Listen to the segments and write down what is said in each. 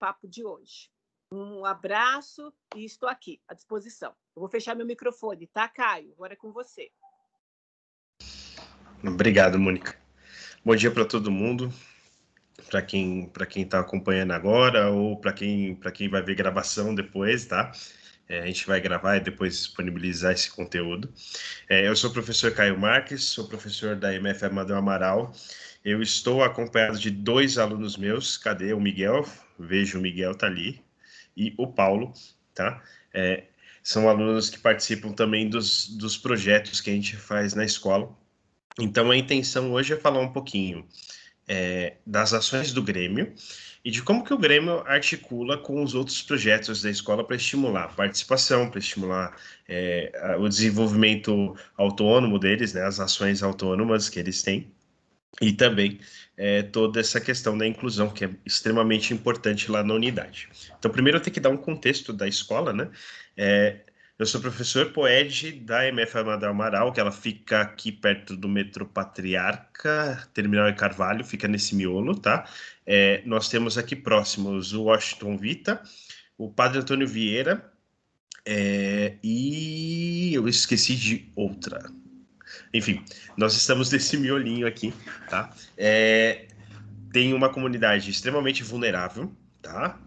papo de hoje. Um abraço e estou aqui à disposição. Eu vou fechar meu microfone, tá, Caio? Agora é com você. Obrigado, Mônica. Bom dia para todo mundo, para quem está acompanhando agora ou para quem vai ver gravação depois, tá? A gente vai gravar e depois disponibilizar esse conteúdo. Eu sou o professor Caio Marques, sou professor da MF Amadeu Amaral. Eu estou acompanhado de 2 alunos meus. Cadê o Miguel? Vejo o Miguel tá ali. E o Paulo, tá? São alunos que participam também dos projetos que a gente faz na escola. Então, a intenção hoje é falar um pouquinho das ações do Grêmio e de como que o Grêmio articula com os outros projetos da escola para estimular a participação, para estimular o desenvolvimento autônomo deles, né, as ações autônomas que eles têm, e também toda essa questão da inclusão, que é extremamente importante lá na unidade. Então, primeiro eu tenho que dar um contexto da escola, né? Eu sou professor POED da MF Amadeu Amaral, que ela fica aqui perto do metrô Patriarca, Terminal e Carvalho, fica nesse miolo, tá? Nós temos aqui próximos o Washington Vita, o Padre Antônio Vieira, e eu esqueci de outra. Enfim, nós estamos nesse miolinho aqui, tá? Tem uma comunidade extremamente vulnerável, tá?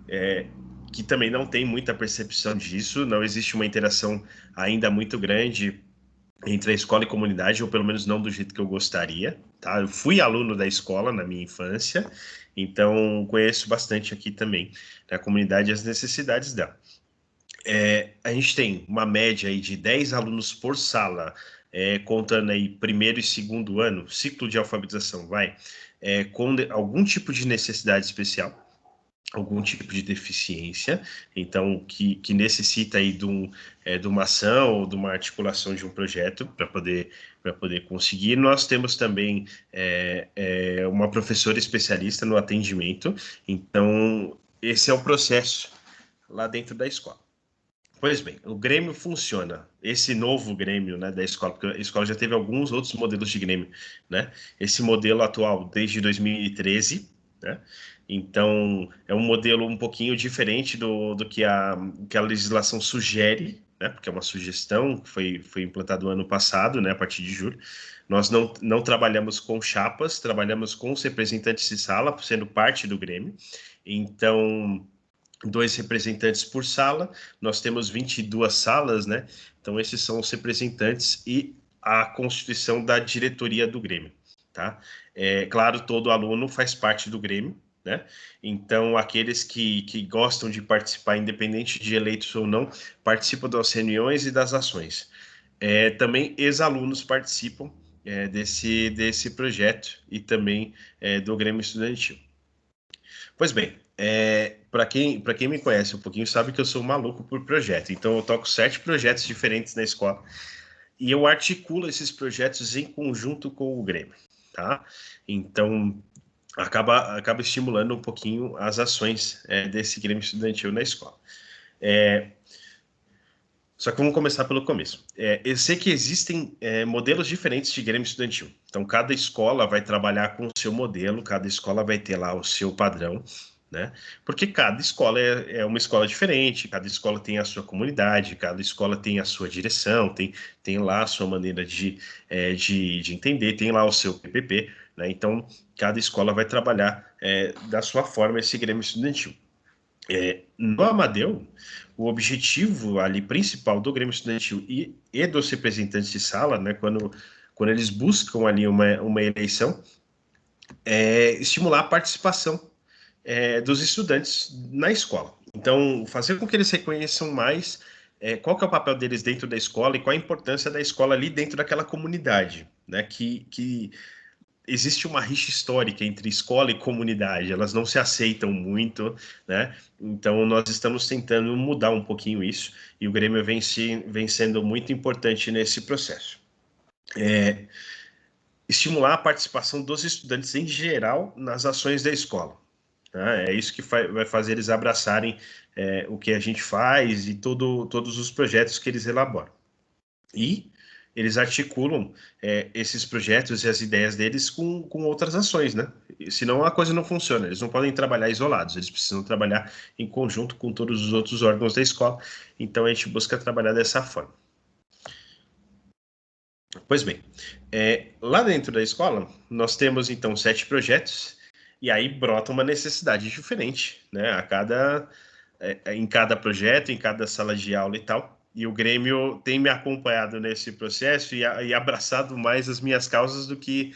Que também não tem muita percepção disso, não existe uma interação ainda muito grande entre a escola e comunidade, ou pelo menos não do jeito que eu gostaria, tá? Eu fui aluno da escola na minha infância, então conheço bastante aqui também a comunidade e as necessidades dela. A gente tem uma média aí de 10 alunos por sala, contando aí primeiro e segundo ano, ciclo de alfabetização, com algum tipo de necessidade especial, algum tipo de deficiência, então que necessita aí de uma ação ou de uma articulação de um projeto para poder conseguir. Nós temos também uma professora especialista no atendimento, então esse é o processo lá dentro da escola. Pois bem, o Grêmio funciona, esse novo Grêmio, né, da escola, porque a escola já teve alguns outros modelos de Grêmio, né? Esse modelo atual desde 2013, né? Então, é um modelo um pouquinho diferente do que a legislação sugere, né? Porque é uma sugestão que foi implantada no ano passado, né? A partir de julho. Nós não trabalhamos com chapas, trabalhamos com os representantes de sala, sendo parte do Grêmio. Então, 2 representantes por sala, nós temos 22 salas, né? Então, esses são os representantes e a constituição da diretoria do Grêmio, tá? Claro, todo aluno faz parte do Grêmio, né? Então, aqueles que gostam de participar, independente de eleitos ou não, participam das reuniões e das ações. Também ex-alunos participam desse projeto e também do Grêmio Estudantil. Pois bem, para quem me conhece um pouquinho, sabe que eu sou maluco por projeto. Então, eu toco 7 projetos diferentes na escola e eu articulo esses projetos em conjunto com o Grêmio, tá? Então, acaba estimulando um pouquinho as ações desse Grêmio Estudantil na escola. Só que vamos começar pelo começo. Eu sei que existem modelos diferentes de Grêmio Estudantil. Então, cada escola vai trabalhar com o seu modelo, cada escola vai ter lá o seu padrão, né? Porque cada escola é uma escola diferente, cada escola tem a sua comunidade, cada escola tem a sua direção, tem lá a sua maneira de entender, tem lá o seu PPP, né? Então, cada escola vai trabalhar da sua forma esse Grêmio Estudantil. No Amadeu, o objetivo ali principal do Grêmio Estudantil e dos representantes de sala, né, quando eles buscam ali uma eleição, é estimular a participação dos estudantes na escola. Então, fazer com que eles reconheçam mais qual que é o papel deles dentro da escola e qual a importância da escola ali dentro daquela comunidade, né, que existe uma rixa histórica entre escola e comunidade, elas não se aceitam muito, né? Então, nós estamos tentando mudar um pouquinho isso, e o Grêmio vem sendo muito importante nesse processo. Estimular a participação dos estudantes em geral nas ações da escola. Tá? É isso que vai fazer eles abraçarem o que a gente faz e todos os projetos que eles elaboram. E eles articulam esses projetos e as ideias deles com outras ações, né? Senão a coisa não funciona, eles não podem trabalhar isolados, eles precisam trabalhar em conjunto com todos os outros órgãos da escola, então a gente busca trabalhar dessa forma. Pois bem, lá dentro da escola, nós temos então 7 projetos, e aí brota uma necessidade diferente, né? Em cada projeto, em cada sala de aula e tal. E o Grêmio tem me acompanhado nesse processo e abraçado mais as minhas causas do que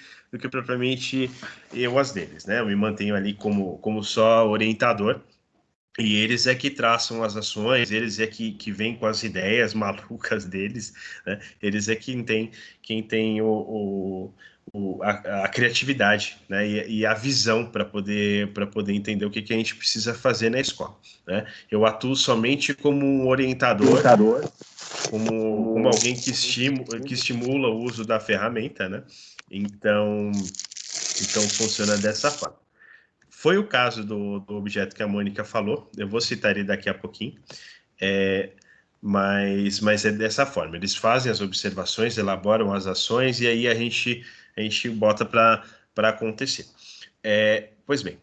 propriamente eu as deles, né? Eu me mantenho ali como só orientador, e eles é que traçam as ações, eles é que vêm com as ideias malucas deles, né? Eles é quem tem a criatividade, né? E a visão para poder entender o que a gente precisa fazer na escola, né? Eu atuo somente como um orientador, como alguém que estimula o uso da ferramenta, né? Então funciona dessa forma. Foi o caso do objeto que a Mônica falou, eu vou citar ele daqui a pouquinho, mas é dessa forma, eles fazem as observações, elaboram as ações e aí a gente bota para acontecer. Pois bem,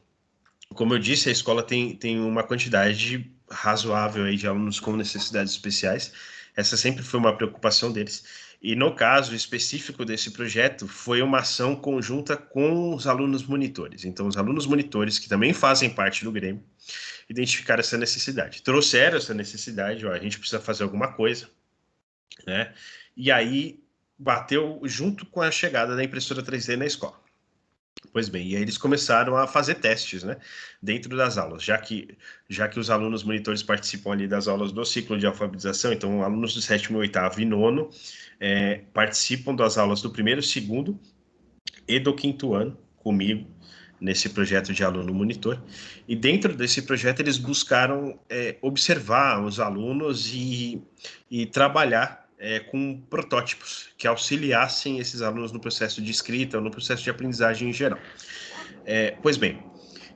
como eu disse, a escola tem uma quantidade razoável aí de alunos com necessidades especiais, essa sempre foi uma preocupação deles. E no caso específico desse projeto, foi uma ação conjunta com os alunos monitores. Então, os alunos monitores, que também fazem parte do Grêmio, identificaram essa necessidade. Trouxeram essa necessidade, ó, a gente precisa fazer alguma coisa, né? E aí, bateu junto com a chegada da impressora 3D na escola. Pois bem, e aí eles começaram a fazer testes, né, dentro das aulas, já que os alunos monitores participam ali das aulas do ciclo de alfabetização, então alunos do 7º, 8º e 9º participam das aulas do 1º, 2º e do 5º ano comigo, nesse projeto de aluno monitor, e dentro desse projeto eles buscaram observar os alunos e trabalhar com protótipos que auxiliassem esses alunos no processo de escrita ou no processo de aprendizagem em geral. Pois bem,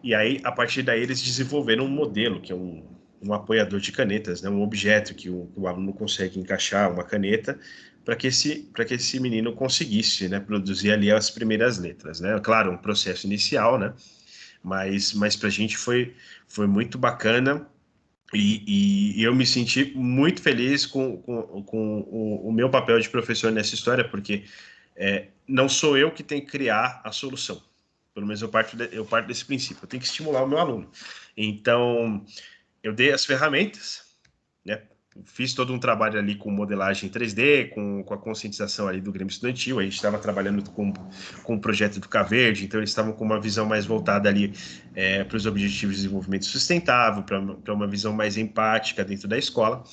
e aí, a partir daí, eles desenvolveram um modelo, que é um apoiador de canetas, né? Um objeto que o aluno consegue encaixar uma caneta para que esse menino conseguisse, né, produzir ali as primeiras letras, né? Claro, um processo inicial, né? Mas para a gente foi muito bacana e eu me senti muito feliz com o meu papel de professor nessa história, porque não sou eu que tenho que criar a solução. Pelo menos eu parto desse princípio. Eu tenho que estimular o meu aluno. Então, eu dei as ferramentas, né? Fiz todo um trabalho ali com modelagem 3D, com a conscientização ali do Grêmio Estudantil. A gente estava trabalhando com o projeto do Caverde, então eles estavam com uma visão mais voltada ali para os objetivos de desenvolvimento sustentável, para uma visão mais empática dentro da escola.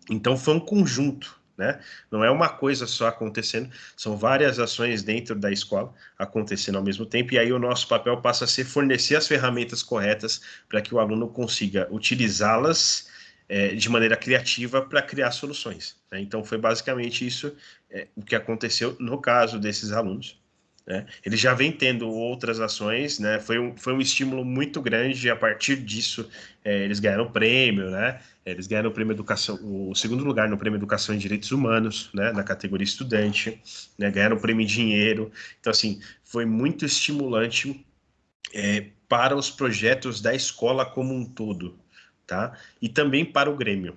Então foi um conjunto, né? Não é uma coisa só acontecendo, são várias ações dentro da escola acontecendo ao mesmo tempo, e aí o nosso papel passa a ser fornecer as ferramentas corretas para que o aluno consiga utilizá-las de maneira criativa para criar soluções, né? Então foi basicamente isso o que aconteceu no caso desses alunos, né? Eles já vêm tendo outras ações, né? Foi um estímulo muito grande, e a partir disso eles ganharam o prêmio, né? Eles ganharam o prêmio Educação, o 2º lugar no prêmio Educação e Direitos Humanos, né? Na categoria estudante, né? Ganharam o prêmio em dinheiro. Então, assim, foi muito estimulante para os projetos da escola como um todo, tá? E também para o Grêmio,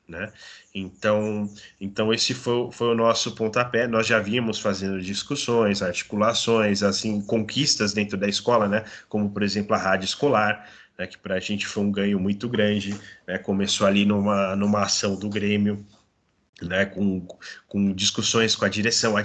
né? Então esse foi o nosso pontapé. Nós já vínhamos fazendo discussões, articulações, assim, conquistas dentro da escola, né? Como, por exemplo, a rádio escolar, né? Que para a gente foi um ganho muito grande, né? Começou ali numa ação do Grêmio, né, com discussões com a direção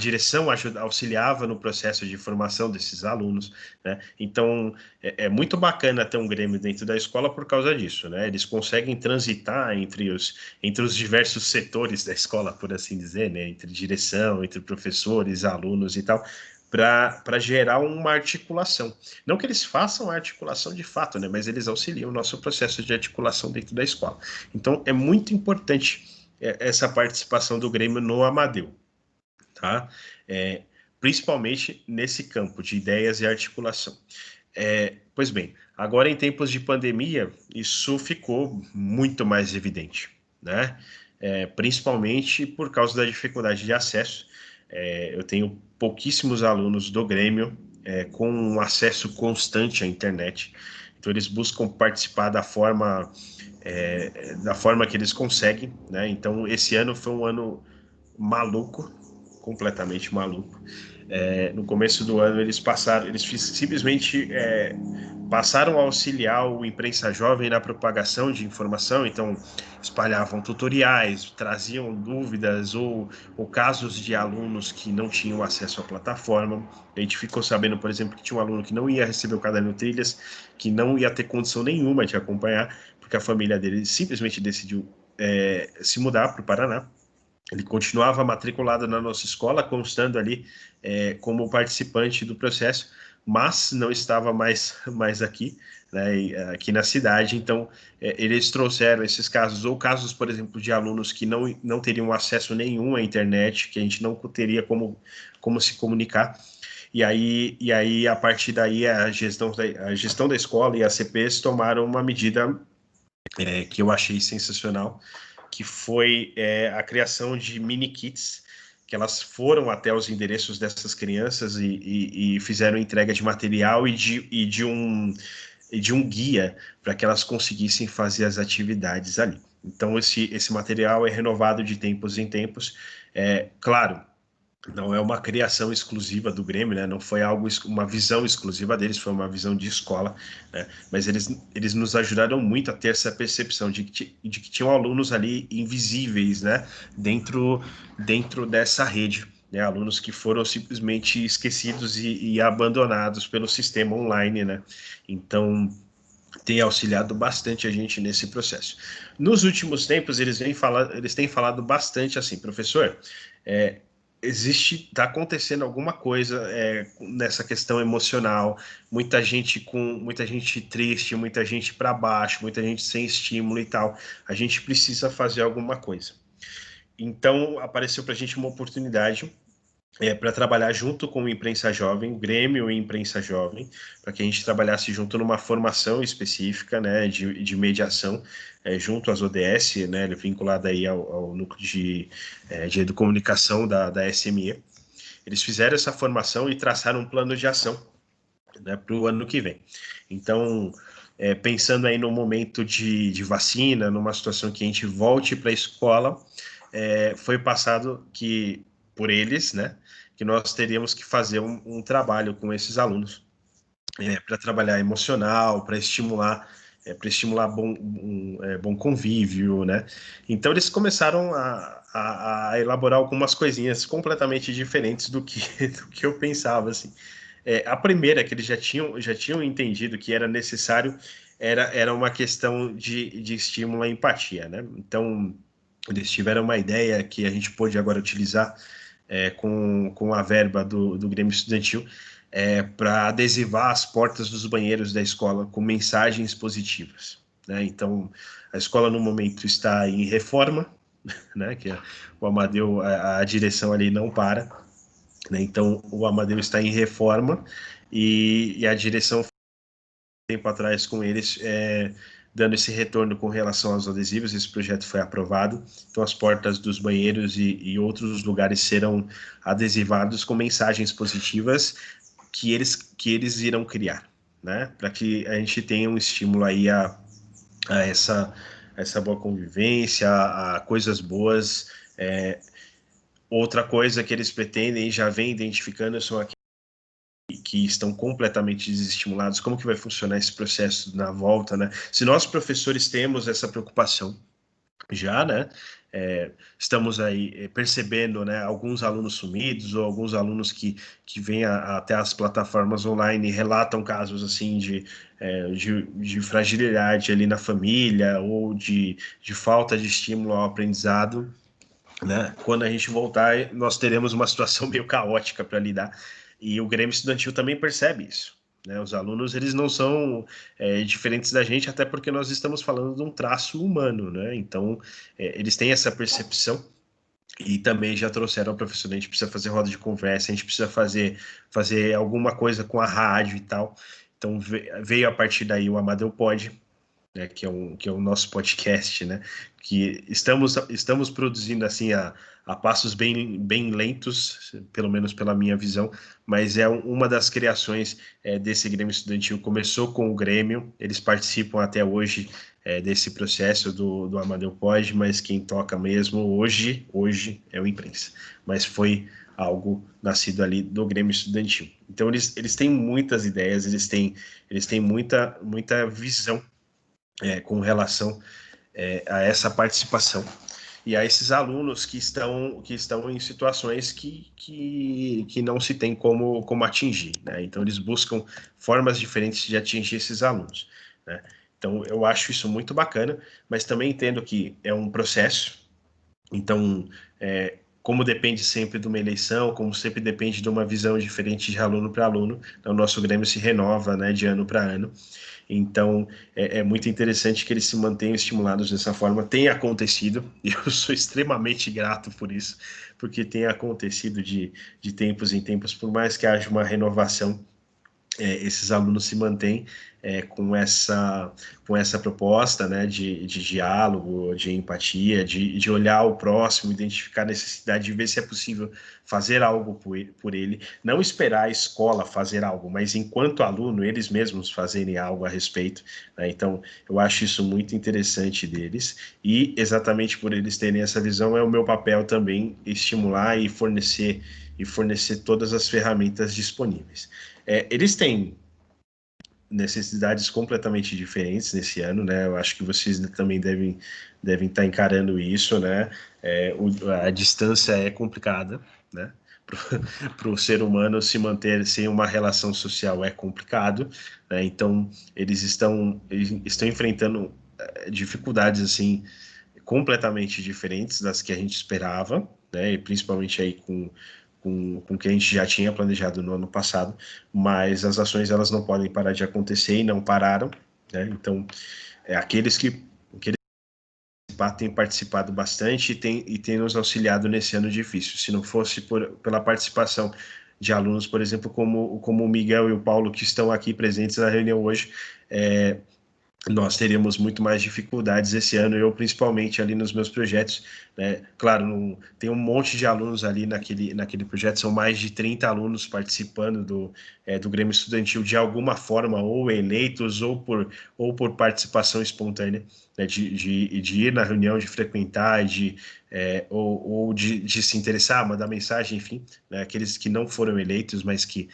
auxiliava no processo de formação desses alunos, né? Então é muito bacana ter um Grêmio dentro da escola por causa disso, né? Eles conseguem transitar entre os diversos setores da escola, por assim dizer, né? Entre direção, entre professores, alunos e tal, para gerar uma articulação. Não que eles façam a articulação de fato, né? Mas eles auxiliam o nosso processo de articulação dentro da escola. Então é muito importante essa participação do Grêmio no Amadeu, tá? Principalmente nesse campo de ideias e articulação. Pois bem, agora em tempos de pandemia, isso ficou muito mais evidente, né? principalmente por causa da dificuldade de acesso. Eu tenho pouquíssimos alunos do Grêmio com um acesso constante à internet, então eles buscam participar da forma que eles conseguem, né? Então esse ano foi um ano maluco, completamente maluco. No começo do ano eles simplesmente passaram a auxiliar o Imprensa Jovem na propagação de informação, então espalhavam tutoriais, traziam dúvidas ou casos de alunos que não tinham acesso à plataforma. A gente ficou sabendo, por exemplo, que tinha um aluno que não ia receber o caderno Trilhas, que não ia ter condição nenhuma de acompanhar, porque a família dele simplesmente decidiu se mudar para o Paraná. Ele continuava matriculado na nossa escola, constando ali como participante do processo, mas não estava mais aqui, né, aqui na cidade. Então, eles trouxeram esses casos, ou casos, por exemplo, de alunos que não teriam acesso nenhum à internet, que a gente não teria como se comunicar. E aí, a partir daí, a gestão da escola e a CPs tomaram uma medida que eu achei sensacional, que foi a criação de mini kits, que elas foram até os endereços dessas crianças e fizeram entrega de material e de um guia para que elas conseguissem fazer as atividades ali. Então, esse material é renovado de tempos em tempos. Claro, não é uma criação exclusiva do Grêmio, né? Não foi uma visão exclusiva deles, foi uma visão de escola, né? Mas eles nos ajudaram muito a ter essa percepção de que tinham alunos ali invisíveis, né? Dentro dessa rede, né? Alunos que foram simplesmente esquecidos e abandonados pelo sistema online, né? Então, tem auxiliado bastante a gente nesse processo. Nos últimos tempos, eles têm falado bastante assim, professor, está acontecendo alguma coisa nessa questão emocional, muita gente triste, muita gente para baixo, muita gente sem estímulo e tal. A gente precisa fazer alguma coisa. Então, apareceu para a gente uma oportunidade para trabalhar junto com o Imprensa Jovem, Grêmio e Imprensa Jovem, para que a gente trabalhasse junto numa formação específica, né, de mediação, junto às ODS, né, vinculada aí ao núcleo de educomunicação da SME. Eles fizeram essa formação e traçaram um plano de ação, né, para o ano que vem. Então, pensando aí no momento de vacina, numa situação que a gente volte para a escola, foi passado por eles, né, que nós teríamos que fazer um trabalho com esses alunos, para trabalhar emocional, para estimular bom convívio, né? Então eles começaram a elaborar algumas coisinhas completamente diferentes do que eu pensava, assim. A primeira que eles já tinham entendido que era necessário era uma questão de estímulo à empatia, né? Então eles tiveram uma ideia que a gente pôde agora utilizar com a verba do Grêmio Estudantil, para adesivar as portas dos banheiros da escola com mensagens positivas, né? Então, a escola no momento está em reforma, né? Que o Amadeu, a direção ali não para, né? Então, o Amadeu está em reforma e a direção tempo atrás com eles, dando esse retorno com relação aos adesivos. Esse projeto foi aprovado, então as portas dos banheiros e outros lugares serão adesivados com mensagens positivas que eles irão criar, né? Para que a gente tenha um estímulo aí a essa boa convivência, a coisas boas. Outra coisa que eles pretendem e já vem identificando são aqueles que estão completamente desestimulados. Como que vai funcionar esse processo na volta, né? Se nós, professores, temos essa preocupação já, né? Estamos aí percebendo, né, alguns alunos sumidos ou alguns alunos que vêm até as plataformas online e relatam casos assim de fragilidade ali na família ou de falta de estímulo ao aprendizado, né? Quando a gente voltar, nós teremos uma situação meio caótica para lidar, e o Grêmio Estudantil também percebe isso, né? Os alunos, eles não são diferentes da gente, até porque nós estamos falando de um traço humano, né? Então, eles têm essa percepção e também já trouxeram ao professor: a gente precisa fazer roda de conversa, a gente precisa fazer alguma coisa com a rádio e tal. Então, veio a partir daí o Amadeu Pode, né, que é o nosso podcast, né, que estamos produzindo assim a passos bem lentos, pelo menos pela minha visão, mas é uma das criações desse Grêmio Estudantil. Começou com o Grêmio, eles participam até hoje desse processo do Amadeu Pode, mas quem toca mesmo hoje é o Imprensa, mas foi algo nascido ali do Grêmio Estudantil. Então eles têm muitas ideias, eles têm muita visão com relação a essa participação e a esses alunos que estão em situações que não se tem como atingir, né? Então eles buscam formas diferentes de atingir esses alunos, né? Então eu acho isso muito bacana, mas também entendo que é um processo. Então, como depende sempre de uma eleição, como sempre depende de uma visão diferente de aluno para aluno, então o nosso Grêmio se renova, né, de ano para ano. Então, é muito interessante que eles se mantenham estimulados dessa forma. Tem acontecido, e eu sou extremamente grato por isso, porque tem acontecido de tempos em tempos, por mais que haja uma renovação, esses alunos se mantêm com essa proposta, né, de diálogo, de empatia, de olhar o próximo, identificar a necessidade de ver se é possível fazer algo por ele, não esperar a escola fazer algo, mas enquanto aluno, eles mesmos fazerem algo a respeito, né? Então, eu acho isso muito interessante deles, e exatamente por eles terem essa visão, é o meu papel também estimular e fornecer todas as ferramentas disponíveis. Eles têm necessidades completamente diferentes nesse ano, né? Eu acho que vocês também devem estar encarando isso, né? A distância é complicada, né? Para o ser humano se manter sem uma relação social é complicado, né? Então eles estão enfrentando dificuldades assim completamente diferentes das que a gente esperava, né? E principalmente aí com o que a gente já tinha planejado no ano passado, mas as ações elas não podem parar de acontecer e não pararam, né? Então, aqueles que têm participado bastante e têm nos auxiliado nesse ano difícil. Se não fosse pela participação de alunos, por exemplo, como o Miguel e o Paulo, que estão aqui presentes na reunião hoje, nós teríamos muito mais dificuldades esse ano, eu principalmente ali nos meus projetos, né? Claro, tem um monte de alunos ali naquele projeto, são mais de 30 alunos participando do Grêmio Estudantil de alguma forma, ou eleitos, ou por participação espontânea, né? De ir na reunião, de frequentar, ou de se interessar, mandar mensagem, enfim, né? Aqueles que não foram eleitos, mas que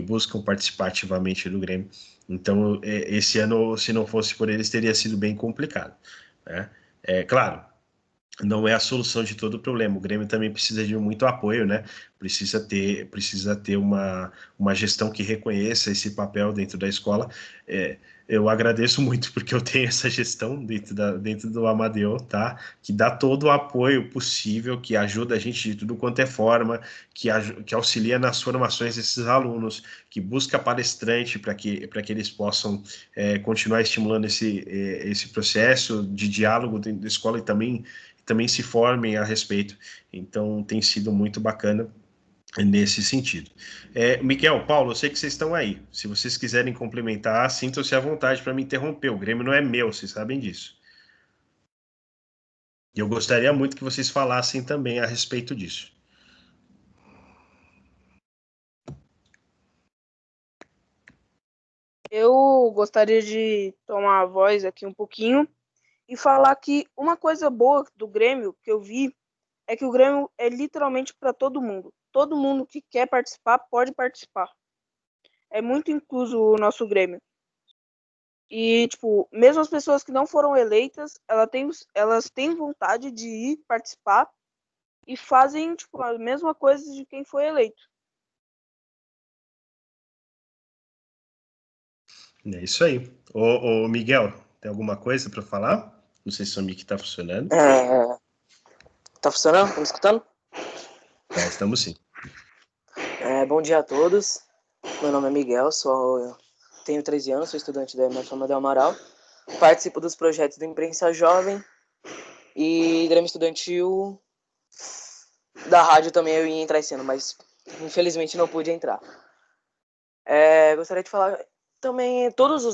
buscam participar ativamente do Grêmio. Então, esse ano, se não fosse por eles, teria sido bem complicado, né? Claro, não é a solução de todo o problema. O Grêmio também precisa de muito apoio, né? Precisa ter uma gestão que reconheça esse papel dentro da escola. Eu agradeço muito porque eu tenho essa gestão dentro do Amadeu, tá? Que dá todo o apoio possível, que ajuda a gente de tudo quanto é forma, que auxilia nas formações desses alunos, que busca palestrante para que eles possam continuar estimulando esse processo de diálogo dentro da escola e também se formem a respeito. Então, tem sido muito bacana nesse sentido. Miguel, Paulo, eu sei que vocês estão aí. Se vocês quiserem complementar, sintam-se à vontade para me interromper. O Grêmio não é meu, vocês sabem disso. E eu gostaria muito que vocês falassem também a respeito disso. Eu gostaria de tomar a voz aqui um pouquinho e falar que uma coisa boa do Grêmio que eu vi é que o Grêmio é literalmente para todo mundo. Todo mundo que quer participar pode participar. É muito incluso o nosso Grêmio. E, tipo, mesmo as pessoas que não foram eleitas, elas têm vontade de ir participar e fazem, tipo, a mesma coisa de quem foi eleito. É isso aí. Ô Miguel, tem alguma coisa para falar? Não sei se o mic está funcionando. Tá funcionando? Estão me escutando? Estamos sim. Bom dia a todos. Meu nome é Miguel, tenho 13 anos, sou estudante da Emerson Amadeu Amaral. Participo dos projetos do Imprensa Jovem e Grêmio Estudantil. Da rádio também eu ia entrar esse ano, mas infelizmente não pude entrar. Gostaria de falar Também todos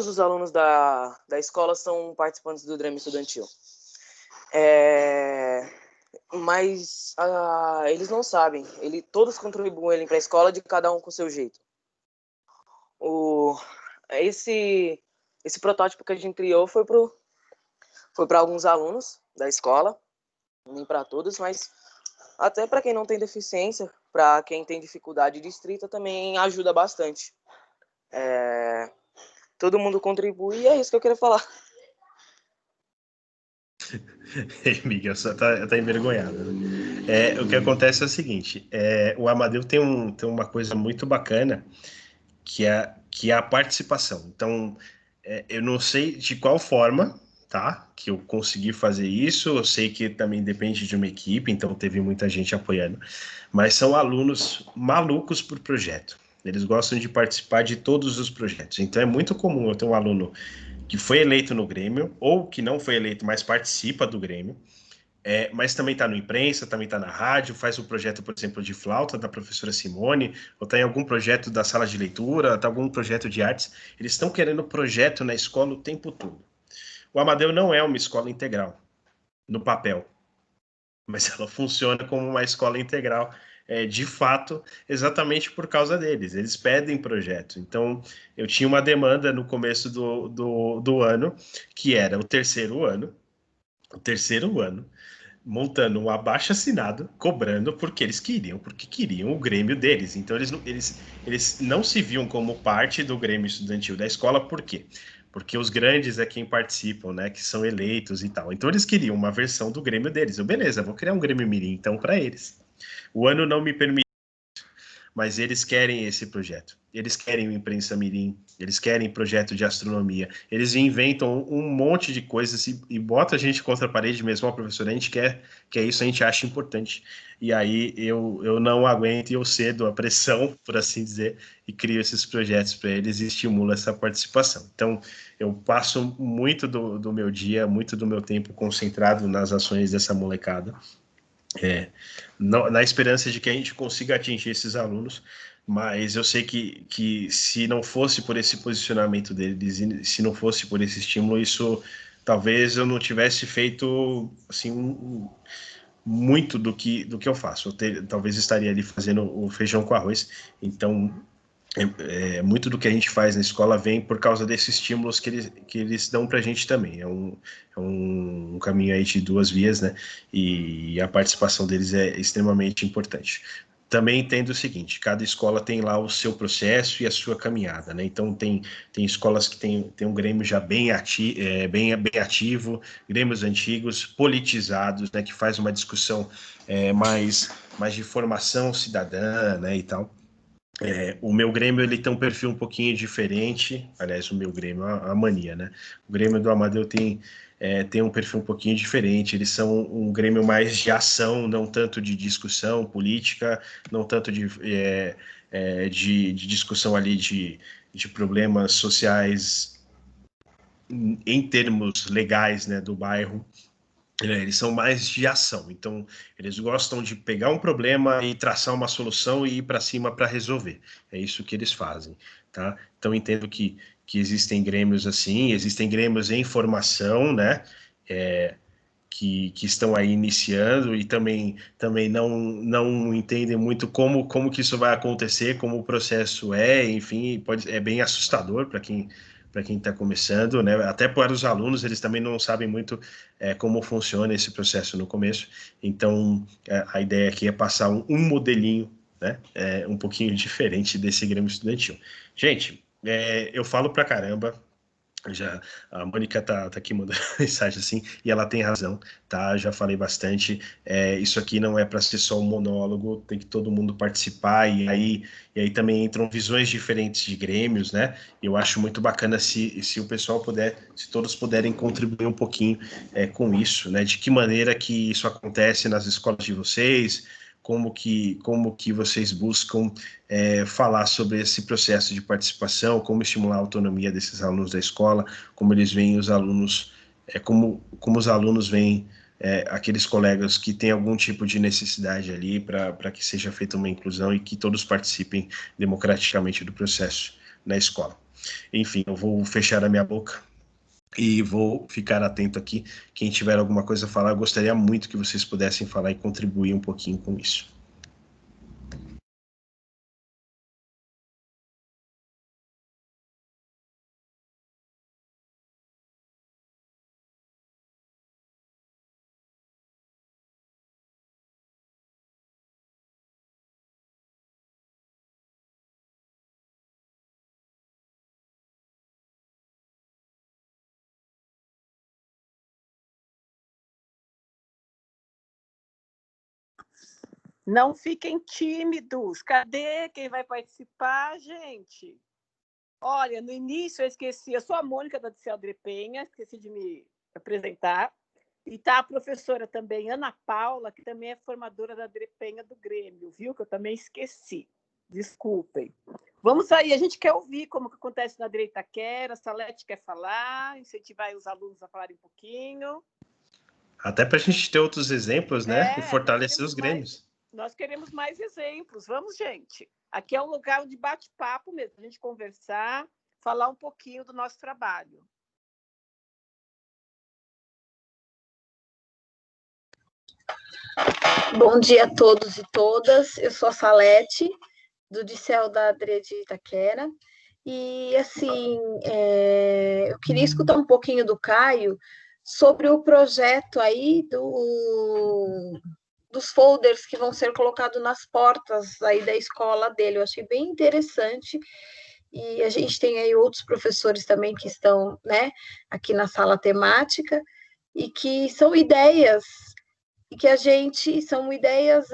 os alunos da escola são participantes do Grêmio Estudantil. Mas eles não sabem. Todos contribuem para a escola, de cada um com o seu jeito. Esse protótipo que a gente criou foi para alguns alunos da escola, nem para todos, mas até para quem não tem deficiência, para quem tem dificuldade de escrita, também ajuda bastante. Todo mundo contribui e é isso que eu queria falar. Miguel só tá envergonhado, né? O que acontece é o seguinte, o Amadeu tem uma coisa muito bacana, que é a participação. Então, eu não sei de qual forma, tá, que eu consegui fazer isso, eu sei que também depende de uma equipe, então teve muita gente apoiando, mas são alunos malucos por projeto. Eles gostam de participar de todos os projetos. Então, é muito comum eu ter um aluno que foi eleito no Grêmio, ou que não foi eleito, mas participa do Grêmio, mas também está no imprensa, também está na rádio, faz o projeto, por exemplo, de flauta da professora Simone, ou está em algum projeto da sala de leitura, está algum projeto de artes. Eles estão querendo projeto na escola o tempo todo. O Amadeu não é uma escola integral, no papel, mas ela funciona como uma escola integral, de fato, exatamente por causa deles. Eles pedem projeto. Então, eu tinha uma demanda no começo do ano, que era o terceiro ano, montando um abaixo-assinado, cobrando porque queriam o Grêmio deles. Então, eles não se viam como parte do Grêmio Estudantil da escola, por quê? Porque os grandes é quem participam, né, que são eleitos e tal. Então, eles queriam uma versão do Grêmio deles. Beleza, vou criar um Grêmio Mirim, então, para eles. O ano não me permite, mas eles querem esse projeto. Eles querem o Imprensa Mirim, eles querem projeto de astronomia, eles inventam um monte de coisas e botam a gente contra a parede mesmo, professor, a gente quer isso, a gente acha importante. E aí eu não aguento e eu cedo a pressão, por assim dizer, e crio esses projetos para eles e estimulo essa participação. Então, eu passo muito do meu dia, muito do meu tempo concentrado nas ações dessa molecada, na esperança de que a gente consiga atingir esses alunos, mas eu sei que se não fosse por esse posicionamento deles, se não fosse por esse estímulo, isso talvez eu não tivesse feito assim muito do que eu faço. Talvez estaria ali fazendo o feijão com arroz. Então, muito do que a gente faz na escola vem por causa desses estímulos que eles dão para a gente também. É um caminho aí de duas vias, né? E a participação deles é extremamente importante. Também entendo o seguinte, cada escola tem lá o seu processo e a sua caminhada, né? Então, tem escolas que tem um Grêmio já bem ativo, Grêmios antigos, politizados, né? Que faz uma discussão mais de formação cidadã, né? E tal. O meu Grêmio ele tem um perfil um pouquinho diferente, aliás, o meu Grêmio, a mania, né? O Grêmio do Amadeu tem um perfil um pouquinho diferente, eles são um Grêmio mais de ação, não tanto de discussão política, não tanto de discussão ali de problemas sociais em termos legais, né, do bairro. Eles são mais de ação, então eles gostam de pegar um problema e traçar uma solução e ir para cima para resolver. É isso que eles fazem, tá? Então entendo que existem grêmios assim, existem grêmios em formação, né? Que estão aí iniciando e também não entendem muito como que isso vai acontecer, como o processo enfim, é bem assustador para quem está começando, né? Até para os alunos, eles também não sabem muito como funciona esse processo no começo. Então, a ideia aqui é passar um modelinho, né? Um pouquinho diferente desse Grêmio Estudantil. Gente, eu falo pra caramba. A Mônica tá aqui mandando mensagem assim, e ela tem razão, tá? Já falei bastante. Isso aqui não é para ser só um monólogo, tem que todo mundo participar, e aí também entram visões diferentes de grêmios, né? Eu acho muito bacana se o pessoal puder, se todos puderem contribuir um pouquinho com isso, né? De que maneira que isso acontece nas escolas de vocês, como que vocês buscam falar sobre esse processo de participação, como estimular a autonomia desses alunos da escola, como eles veem os alunos, como os alunos veem aqueles colegas que têm algum tipo de necessidade ali para que seja feita uma inclusão e que todos participem democraticamente do processo na escola. Enfim, eu vou fechar a minha boca e vou ficar atento aqui. Quem tiver alguma coisa a falar, eu gostaria muito que vocês pudessem falar e contribuir um pouquinho com isso. Não fiquem tímidos. Cadê quem vai participar, gente? Olha, no início eu esqueci, eu sou a Mônica da Dicel Penha, esqueci de me apresentar. E está a professora também, Ana Paula, que também é formadora da Penha do Grêmio, viu? Que eu também esqueci. Desculpem. Vamos aí, a gente quer ouvir como que acontece na Itaquera, a Salete quer falar, incentivar os alunos a falarem um pouquinho. Até para a gente ter outros exemplos, né? E fortalecer os grêmios. Nós queremos mais exemplos. Vamos, gente. Aqui é um lugar de bate-papo mesmo, a gente conversar, falar um pouquinho do nosso trabalho. Bom dia a todos e todas. Eu sou a Salete, do Dicel da Adria de Itaquera. E, assim, eu queria escutar um pouquinho do Caio sobre o projeto aí dos folders que vão ser colocados nas portas aí da escola dele. Eu achei bem interessante. E a gente tem aí outros professores também que estão, né, aqui na sala temática, e que são ideias são ideias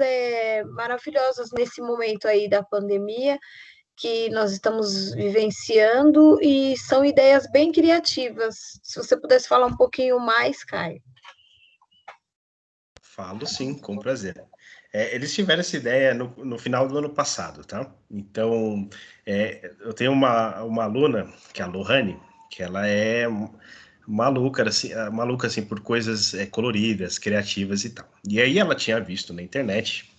maravilhosas nesse momento aí da pandemia que nós estamos vivenciando, e são ideias bem criativas. Se você pudesse falar um pouquinho mais, Caio. Falo sim, com prazer. Eles tiveram essa ideia no final do ano passado, tá? Então, eu tenho uma aluna, que é a Lohane, que ela é maluca assim, por coisas coloridas, criativas e tal. E aí ela tinha visto na internet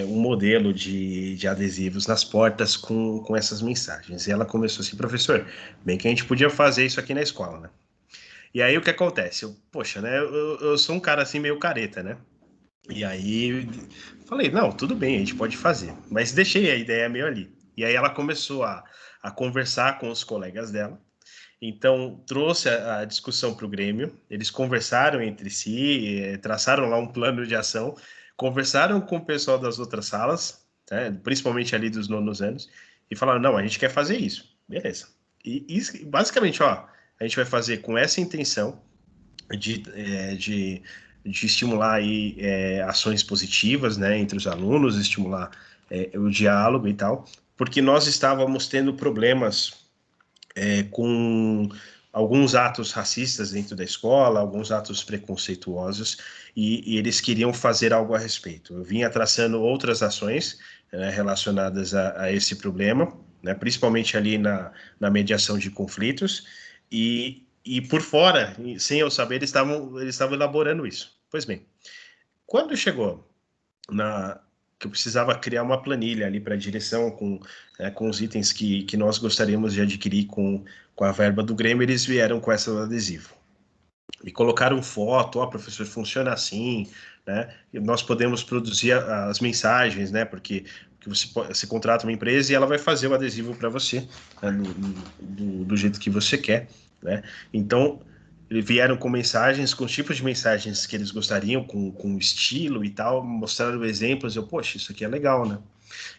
um modelo de adesivos nas portas com essas mensagens. E ela começou assim, professor, bem que a gente podia fazer isso aqui na escola, né? E aí o que acontece? Poxa, né? Eu sou um cara assim meio careta, né? E aí falei, não, tudo bem, a gente pode fazer. Mas deixei a ideia meio ali. E aí ela começou a conversar com os colegas dela. Então, trouxe a discussão para o Grêmio, eles conversaram entre si, traçaram lá um plano de ação, conversaram com o pessoal das outras salas, né, principalmente ali dos nonos anos, e falaram, não, a gente quer fazer isso. Beleza. E basicamente, ó, a gente vai fazer com essa intenção de estimular aí, ações positivas, né, entre os alunos, estimular o diálogo e tal, porque nós estávamos tendo problemas com alguns atos racistas dentro da escola, alguns atos preconceituosos, e eles queriam fazer algo a respeito. Eu vinha traçando outras ações relacionadas a esse problema, né, principalmente ali na mediação de conflitos, e por fora, sem eu saber, eles estavam elaborando isso. Pois bem, quando chegou que eu precisava criar uma planilha ali para a direção com os itens que nós gostaríamos de adquirir com a verba do Grêmio, eles vieram com essa adesivo. E colocaram foto, professor, funciona assim, né? Nós podemos produzir as mensagens, né? Porque você contrata uma empresa e ela vai fazer o adesivo para você, né? do jeito que você quer, né? Então, vieram com mensagens, com os tipos de mensagens que eles gostariam, com estilo e tal, mostraram exemplos, poxa, isso aqui é legal, né?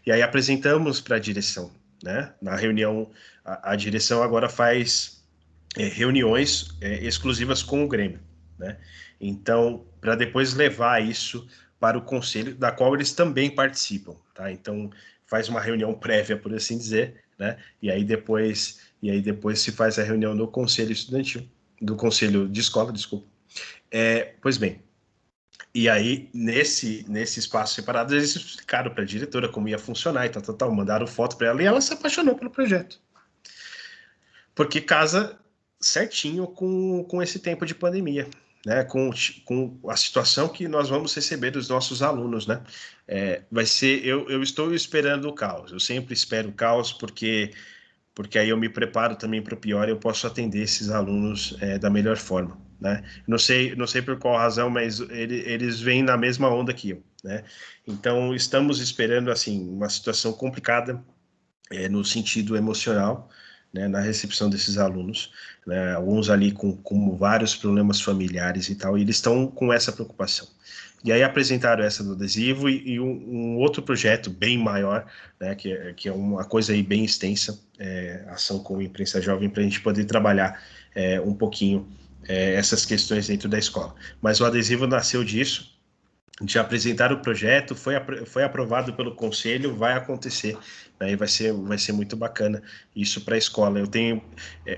E aí apresentamos para a direção, né? Na reunião, a direção agora faz reuniões exclusivas com o Grêmio, né? Então, para depois levar isso para o conselho, da qual eles também participam, tá? Então, faz uma reunião prévia, por assim dizer, né? E aí depois se faz a reunião no conselho estudantil, do conselho de escola, desculpa. Pois bem, e aí, nesse espaço separado, eles explicaram para a diretora como ia funcionar e tal, mandaram foto para ela e ela se apaixonou pelo projeto. Porque casa certinho com esse tempo de pandemia, né? Com a situação que nós vamos receber dos nossos alunos, né? Vai ser, eu estou esperando o caos, eu sempre espero o caos, porque porque aí eu me preparo também para o pior e eu posso atender esses alunos da melhor forma, né? Não sei por qual razão, mas eles vêm na mesma onda que eu, né? Então, estamos esperando, assim, uma situação complicada no sentido emocional, né, na recepção desses alunos, né, alguns ali com vários problemas familiares e tal, e eles estão com essa preocupação. E aí apresentaram essa do adesivo e um outro projeto bem maior, né, que é uma coisa aí bem extensa, ação com imprensa jovem, para a gente poder trabalhar um pouquinho essas questões dentro da escola. Mas o adesivo nasceu disso, já apresentaram o projeto, foi aprovado pelo conselho, vai acontecer, né, e vai ser muito bacana isso para a escola. Eu tenho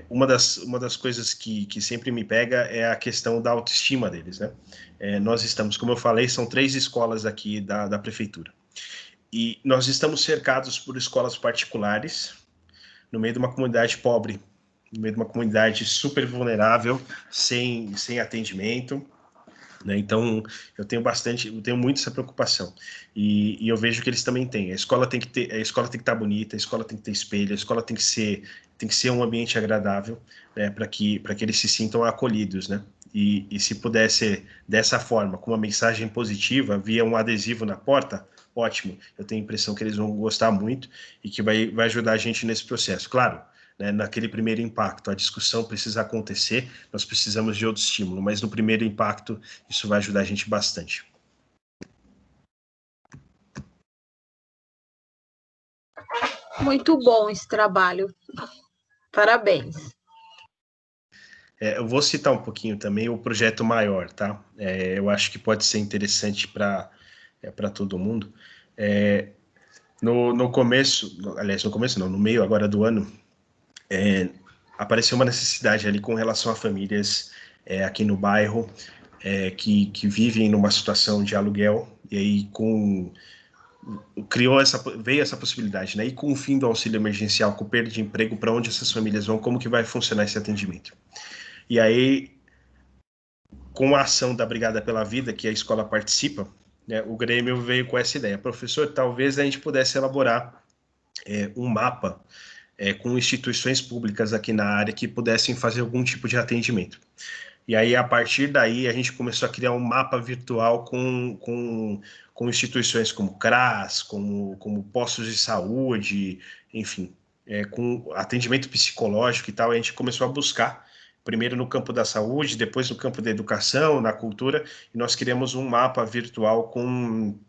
uma das coisas que sempre me pega é a questão da autoestima deles, né? Nós estamos, como eu falei, são 3 escolas aqui da prefeitura, e nós estamos cercados por escolas particulares no meio de uma comunidade pobre, no meio de uma comunidade super vulnerável, sem atendimento, né? Então, eu tenho muito essa preocupação, e eu vejo que eles também têm. A escola tem que estar bonita, a escola tem que ter espelho, a escola tem que ser um ambiente agradável, né, para que eles se sintam acolhidos, né? E se puder ser dessa forma, com uma mensagem positiva, via um adesivo na porta, ótimo. Eu tenho a impressão que eles vão gostar muito e que vai ajudar a gente nesse processo. Claro, né, naquele primeiro impacto, a discussão precisa acontecer, nós precisamos de outro estímulo, mas no primeiro impacto, isso vai ajudar a gente bastante. Muito bom esse trabalho. Parabéns. Eu vou citar um pouquinho também o projeto maior, tá? Eu acho que pode ser interessante para todo mundo. No começo, aliás, no começo não, no meio agora do ano, apareceu uma necessidade ali com relação a famílias aqui no bairro que vivem numa situação de aluguel, e aí veio essa possibilidade, né? E com o fim do auxílio emergencial, com perda de emprego, para onde essas famílias vão, como que vai funcionar esse atendimento? E aí, com a ação da Brigada pela Vida, que a escola participa, né, o Grêmio veio com essa ideia. Professor, talvez a gente pudesse elaborar um mapa com instituições públicas aqui na área que pudessem fazer algum tipo de atendimento. E aí, a partir daí, a gente começou a criar um mapa virtual com instituições como CRAS, como postos de saúde, enfim, com atendimento psicológico e tal. A gente começou a buscar, primeiro no campo da saúde, depois no campo da educação, na cultura, e nós criamos um mapa virtual com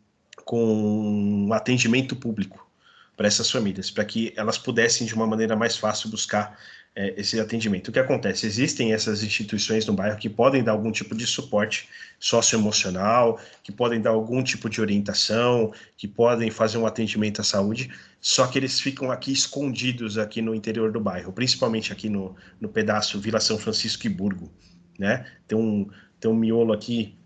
atendimento público para essas famílias, para que elas pudessem, de uma maneira mais fácil, buscar esse atendimento. O que acontece? Existem essas instituições no bairro que podem dar algum tipo de suporte socioemocional, que podem dar algum tipo de orientação, que podem fazer um atendimento à saúde, só que eles ficam aqui escondidos aqui no interior do bairro, principalmente aqui no pedaço Vila São Francisco e Burgo, né? Tem um miolo aqui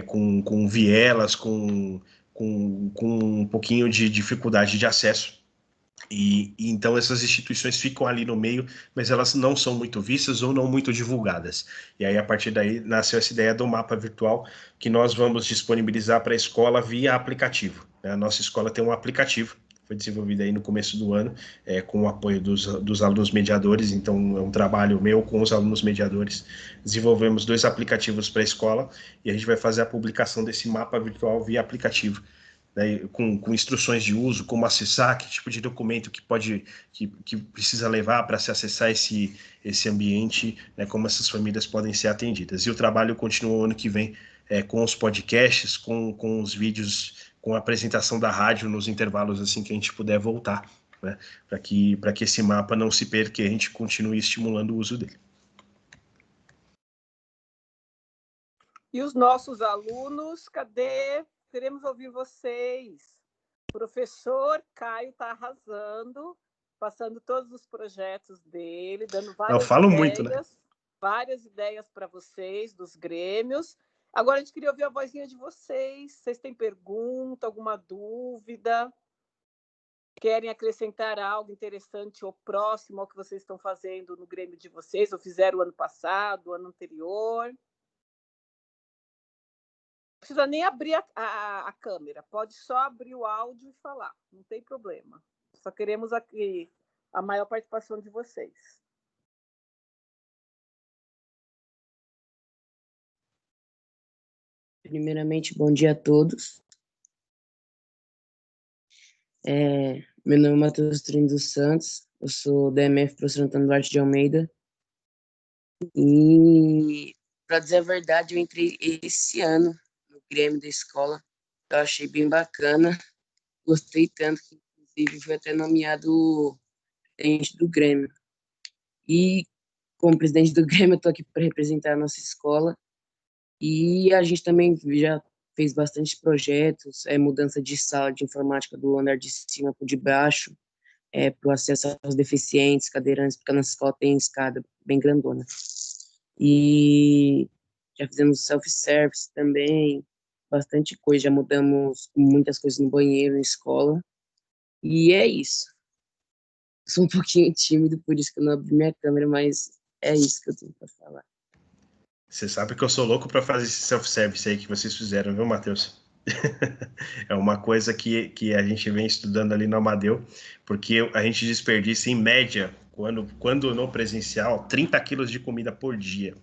com vielas, com um pouquinho de dificuldade de acesso. E então essas instituições ficam ali no meio, mas elas não são muito vistas ou não muito divulgadas. E aí, a partir daí, nasceu essa ideia do mapa virtual que nós vamos disponibilizar para a escola via aplicativo, né? A nossa escola tem um aplicativo, foi desenvolvido aí no começo do ano, com o apoio dos alunos mediadores, então é um trabalho meu com os alunos mediadores. Desenvolvemos 2 aplicativos para a escola e a gente vai fazer a publicação desse mapa virtual via aplicativo, né, com instruções de uso, como acessar, que tipo de documento que precisa levar para se acessar esse ambiente, né, como essas famílias podem ser atendidas. E o trabalho continua ano que vem com os podcasts, com os vídeos, com a apresentação da rádio nos intervalos assim que a gente puder voltar, né, para que esse mapa não se perca e a gente continue estimulando o uso dele. E os nossos alunos, cadê? Queremos ouvir vocês. O professor Caio está arrasando, passando todos os projetos dele, dando várias ideias, muito, né? Várias ideias para vocês, dos grêmios. Agora a gente queria ouvir a vozinha de vocês. Vocês têm pergunta, alguma dúvida? Querem acrescentar algo interessante ou próximo ao que vocês estão fazendo no Grêmio de vocês, ou fizeram o ano passado, o ano anterior? Não precisa nem abrir a câmera, pode só abrir o áudio e falar, não tem problema. Só queremos aqui a maior participação de vocês. Primeiramente, bom dia a todos. Meu nome é Matheus Trino dos Santos, eu sou DMF professor Antônio Duarte de Almeida. E, para dizer a verdade, eu entrei esse ano no Grêmio da escola. Eu achei bem bacana, gostei tanto que, inclusive, fui até nomeado presidente do Grêmio. E, como presidente do Grêmio, eu estou aqui para representar a nossa escola. E a gente também já fez bastante projetos, mudança de sala de informática do andar de cima para o de baixo, para o acesso aos deficientes, cadeirantes, porque a nossa escola tem escada bem grandona. E já fizemos self-service também, bastante coisa, já mudamos muitas coisas no banheiro, na escola. E é isso. Sou um pouquinho tímido, por isso que eu não abri minha câmera, mas é isso que eu tenho para falar. Você sabe que eu sou louco para fazer esse self-service aí que vocês fizeram, viu, Matheus? É uma coisa que a gente vem estudando ali no Amadeu, porque a gente desperdiça, em média, quando no presencial, 30 quilos de comida por dia,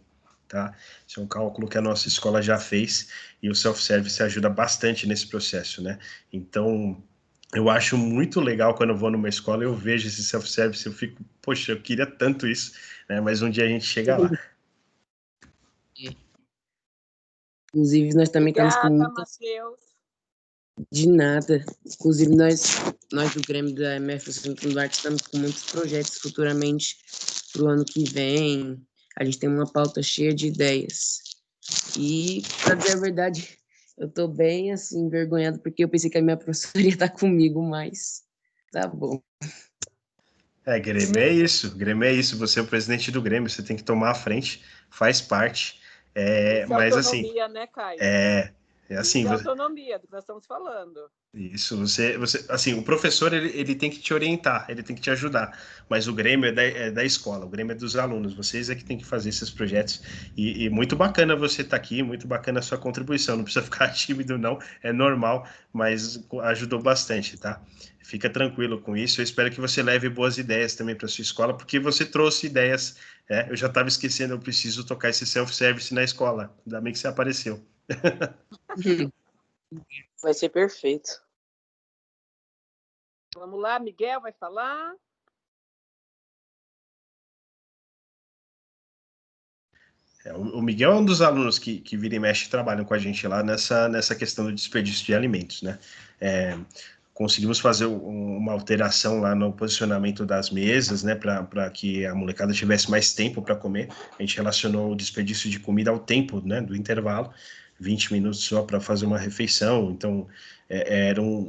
tá? Esse é um cálculo que a nossa escola já fez e o self-service ajuda bastante nesse processo, né? Então, eu acho muito legal quando eu vou numa escola e eu vejo esse self-service, eu fico, poxa, eu queria tanto isso, né? Mas um dia a gente chega lá. Inclusive, nós também estamos com Obrigada, muitas... Matheus. De nada. Inclusive, nós do Grêmio da MF Santo Duarte estamos com muitos projetos futuramente para o ano que vem. A gente tem uma pauta cheia de ideias. E, para dizer a verdade, eu estou bem, assim, envergonhado, porque eu pensei que a minha professora ia estar comigo, mas tá bom. Grêmio é isso, Grêmio é isso. Você é o presidente do Grêmio, você tem que tomar a frente, faz parte. Isso é Mas assim, autonomia, né, Caio? assim, Isso é autonomia do que nós estamos falando. isso, assim, o professor ele tem que te orientar, ele tem que te ajudar, mas o Grêmio é da escola, o Grêmio é dos alunos, vocês é que tem que fazer esses projetos, e muito bacana você estar aqui, muito bacana a sua contribuição, não precisa ficar tímido não, é normal, mas ajudou bastante, tá? Fica tranquilo com isso, eu espero que você leve boas ideias também para sua escola, porque você trouxe ideias, eu já estava esquecendo, eu preciso tocar esse self-service na escola, ainda bem que você apareceu. Vai ser perfeito. Vamos lá, Miguel vai falar. O Miguel é um dos alunos que vira e mexe trabalham com a gente lá nessa questão do desperdício de alimentos, né? Conseguimos fazer uma alteração lá no posicionamento das mesas, né, para que a molecada tivesse mais tempo para comer. A gente relacionou o desperdício de comida ao tempo, né, do intervalo, 20 minutos só para fazer uma refeição. Então,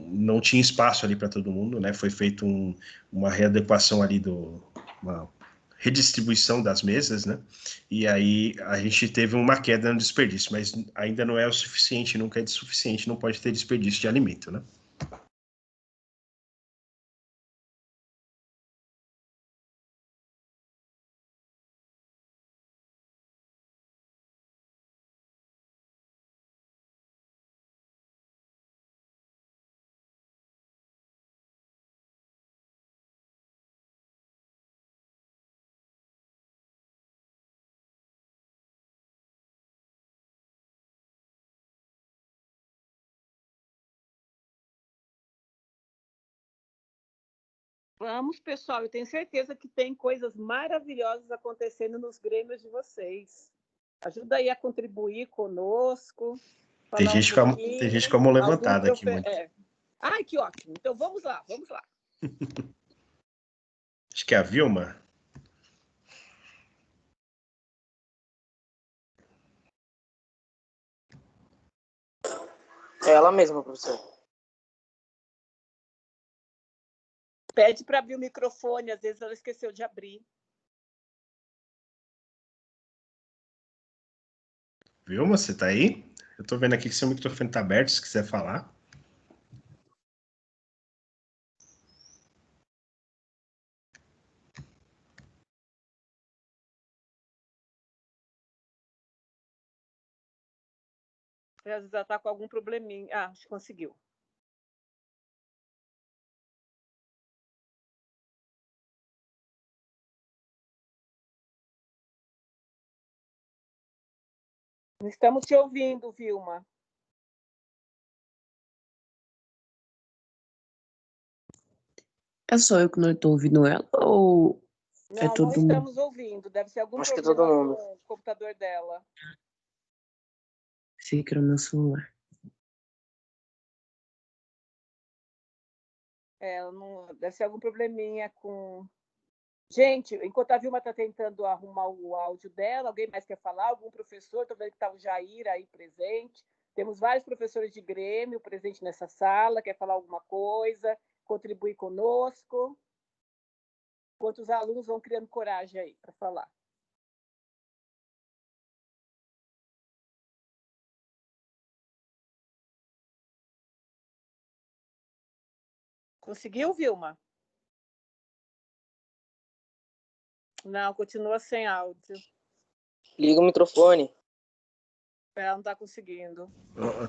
não tinha espaço ali para todo mundo, né? Foi feito uma readequação ali uma redistribuição das mesas, né? E aí a gente teve uma queda no desperdício, mas ainda não é o suficiente, nunca é suficiente, não pode ter desperdício de alimento, né? Vamos, pessoal, eu tenho certeza que tem coisas maravilhosas acontecendo nos grêmios de vocês. Ajuda aí a contribuir conosco. Tem gente com a mão levantada aqui, muito. Ai, que ótimo. Então vamos lá, vamos lá. Acho que é a Vilma. É ela mesma, professor. Pede para abrir o microfone, às vezes ela esqueceu de abrir. Vilma, você tá aí? Eu tô vendo aqui que seu microfone tá aberto, se quiser falar. Às vezes ela está com algum probleminha. Ah, acho que conseguiu. Não estamos te ouvindo, Vilma. É só eu que não estou ouvindo ela ou é Não, todo não mundo? estamos ouvindo. Deve ser algum Acho que é todo problema mundo. com o computador dela. Sei que era o meu celular. Deve ser algum probleminha com... Gente, enquanto a Vilma está tentando arrumar o áudio dela, alguém mais quer falar? Algum professor? Estou vendo que está o Jair aí presente. Temos vários professores de Grêmio presentes nessa sala. Quer falar alguma coisa? Contribuir conosco? Enquanto os alunos vão criando coragem aí para falar. Conseguiu, Vilma? Não, continua sem áudio. Liga o microfone. Ela não está conseguindo.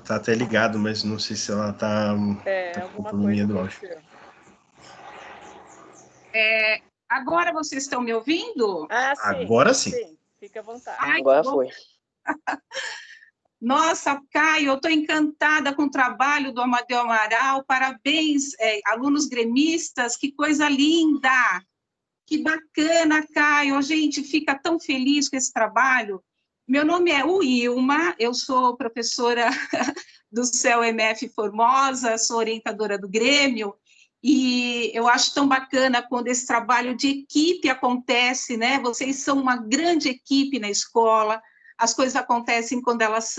Tá até ligado, mas não sei se ela tá com Alguma probleminha coisa do áudio. aconteceu. Agora vocês estão me ouvindo? Ah, sim. Agora sim. Fica à vontade. Ai, Agora bom. foi. Nossa, Caio, eu estou encantada com o trabalho do Amadeu Amaral. Parabéns, alunos gremistas, que coisa linda! Que bacana, Caio. A gente fica tão feliz com esse trabalho. Meu nome é Wilma, eu sou professora do CEL-MF Formosa, sou orientadora do Grêmio, e eu acho tão bacana quando esse trabalho de equipe acontece, né? Vocês são uma grande equipe na escola, as coisas acontecem quando elas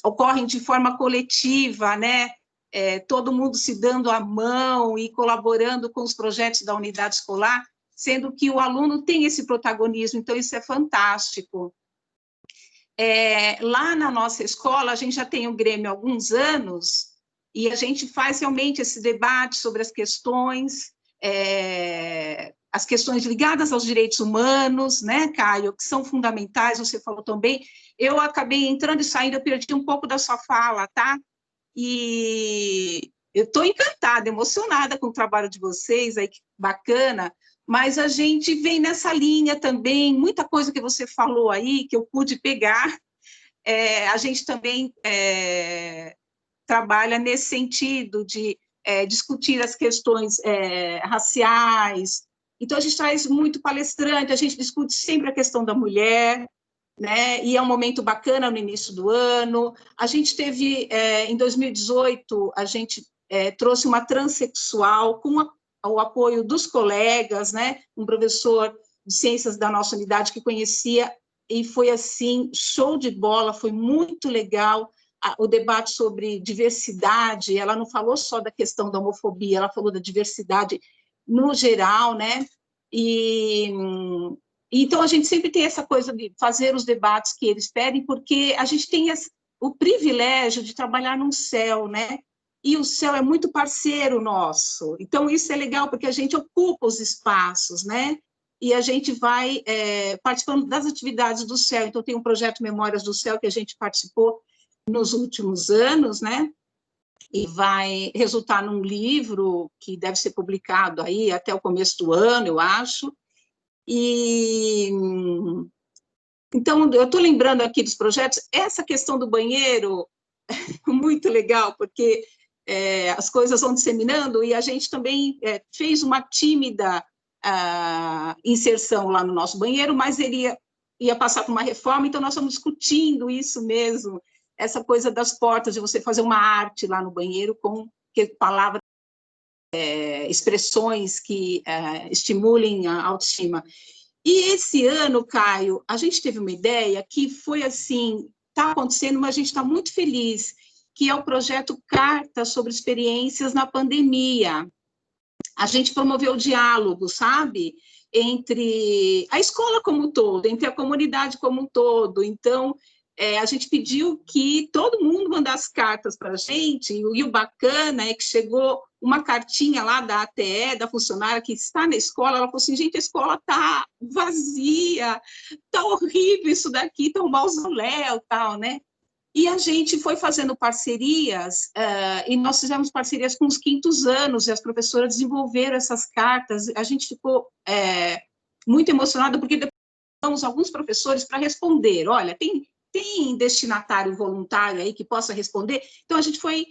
ocorrem de forma coletiva, né? Todo mundo se dando a mão e colaborando com os projetos da unidade escolar, sendo que o aluno tem esse protagonismo, então isso é fantástico. Lá na nossa escola, a gente já tem o Grêmio há alguns anos, e a gente faz realmente esse debate sobre as questões ligadas aos direitos humanos, né, Caio, que são fundamentais, você falou também. Eu acabei entrando e saindo, eu perdi um pouco da sua fala, tá? E eu estou encantada, emocionada com o trabalho de vocês, aí, que bacana, mas a gente vem nessa linha também, muita coisa que você falou aí, que eu pude pegar, a gente também trabalha nesse sentido de discutir as questões raciais. Então, a gente traz muito palestrante, a gente discute sempre a questão da mulher, né? E é um momento bacana no início do ano. A gente teve, em 2018, a gente trouxe uma transexual com o apoio dos colegas, né? Um professor de ciências da nossa unidade que conhecia, e foi assim, show de bola, foi muito legal o debate sobre diversidade. Ela não falou só da questão da homofobia, ela falou da diversidade no geral, né? Então, a gente sempre tem essa coisa de fazer os debates que eles pedem, porque a gente tem o privilégio de trabalhar num CEL, né? E o CEL é muito parceiro nosso. Então, isso é legal, porque a gente ocupa os espaços, né? E a gente vai participando das atividades do CEL. Então, tem um projeto Memórias do CEL que a gente participou nos últimos anos, né? E vai resultar num livro que deve ser publicado aí até o começo do ano, eu acho. Então, eu estou lembrando aqui dos projetos, essa questão do banheiro, muito legal, porque as coisas vão disseminando, e a gente também fez uma tímida inserção lá no nosso banheiro, mas ele ia passar por uma reforma, então nós estamos discutindo isso mesmo, essa coisa das portas, de você fazer uma arte lá no banheiro com palavras, expressões que estimulem a autoestima. E esse ano, Caio, a gente teve uma ideia que foi assim, está acontecendo, mas a gente está muito feliz, que é o projeto Cartas sobre Experiências na Pandemia. A gente promoveu o diálogo, sabe? Entre a escola como um todo, entre a comunidade como um todo. Então, a gente pediu que todo mundo mandasse cartas para a gente, e o bacana é que chegou uma cartinha lá da ATE, da funcionária que está na escola, ela falou assim, gente, a escola está vazia, está horrível isso daqui, está um mausoléu, tal, né? E a gente foi fazendo parcerias, e nós fizemos parcerias com os quintos anos, e as professoras desenvolveram essas cartas, a gente ficou muito emocionada, porque alguns professores para responder. Olha, tem destinatário voluntário aí que possa responder? Então, a gente foi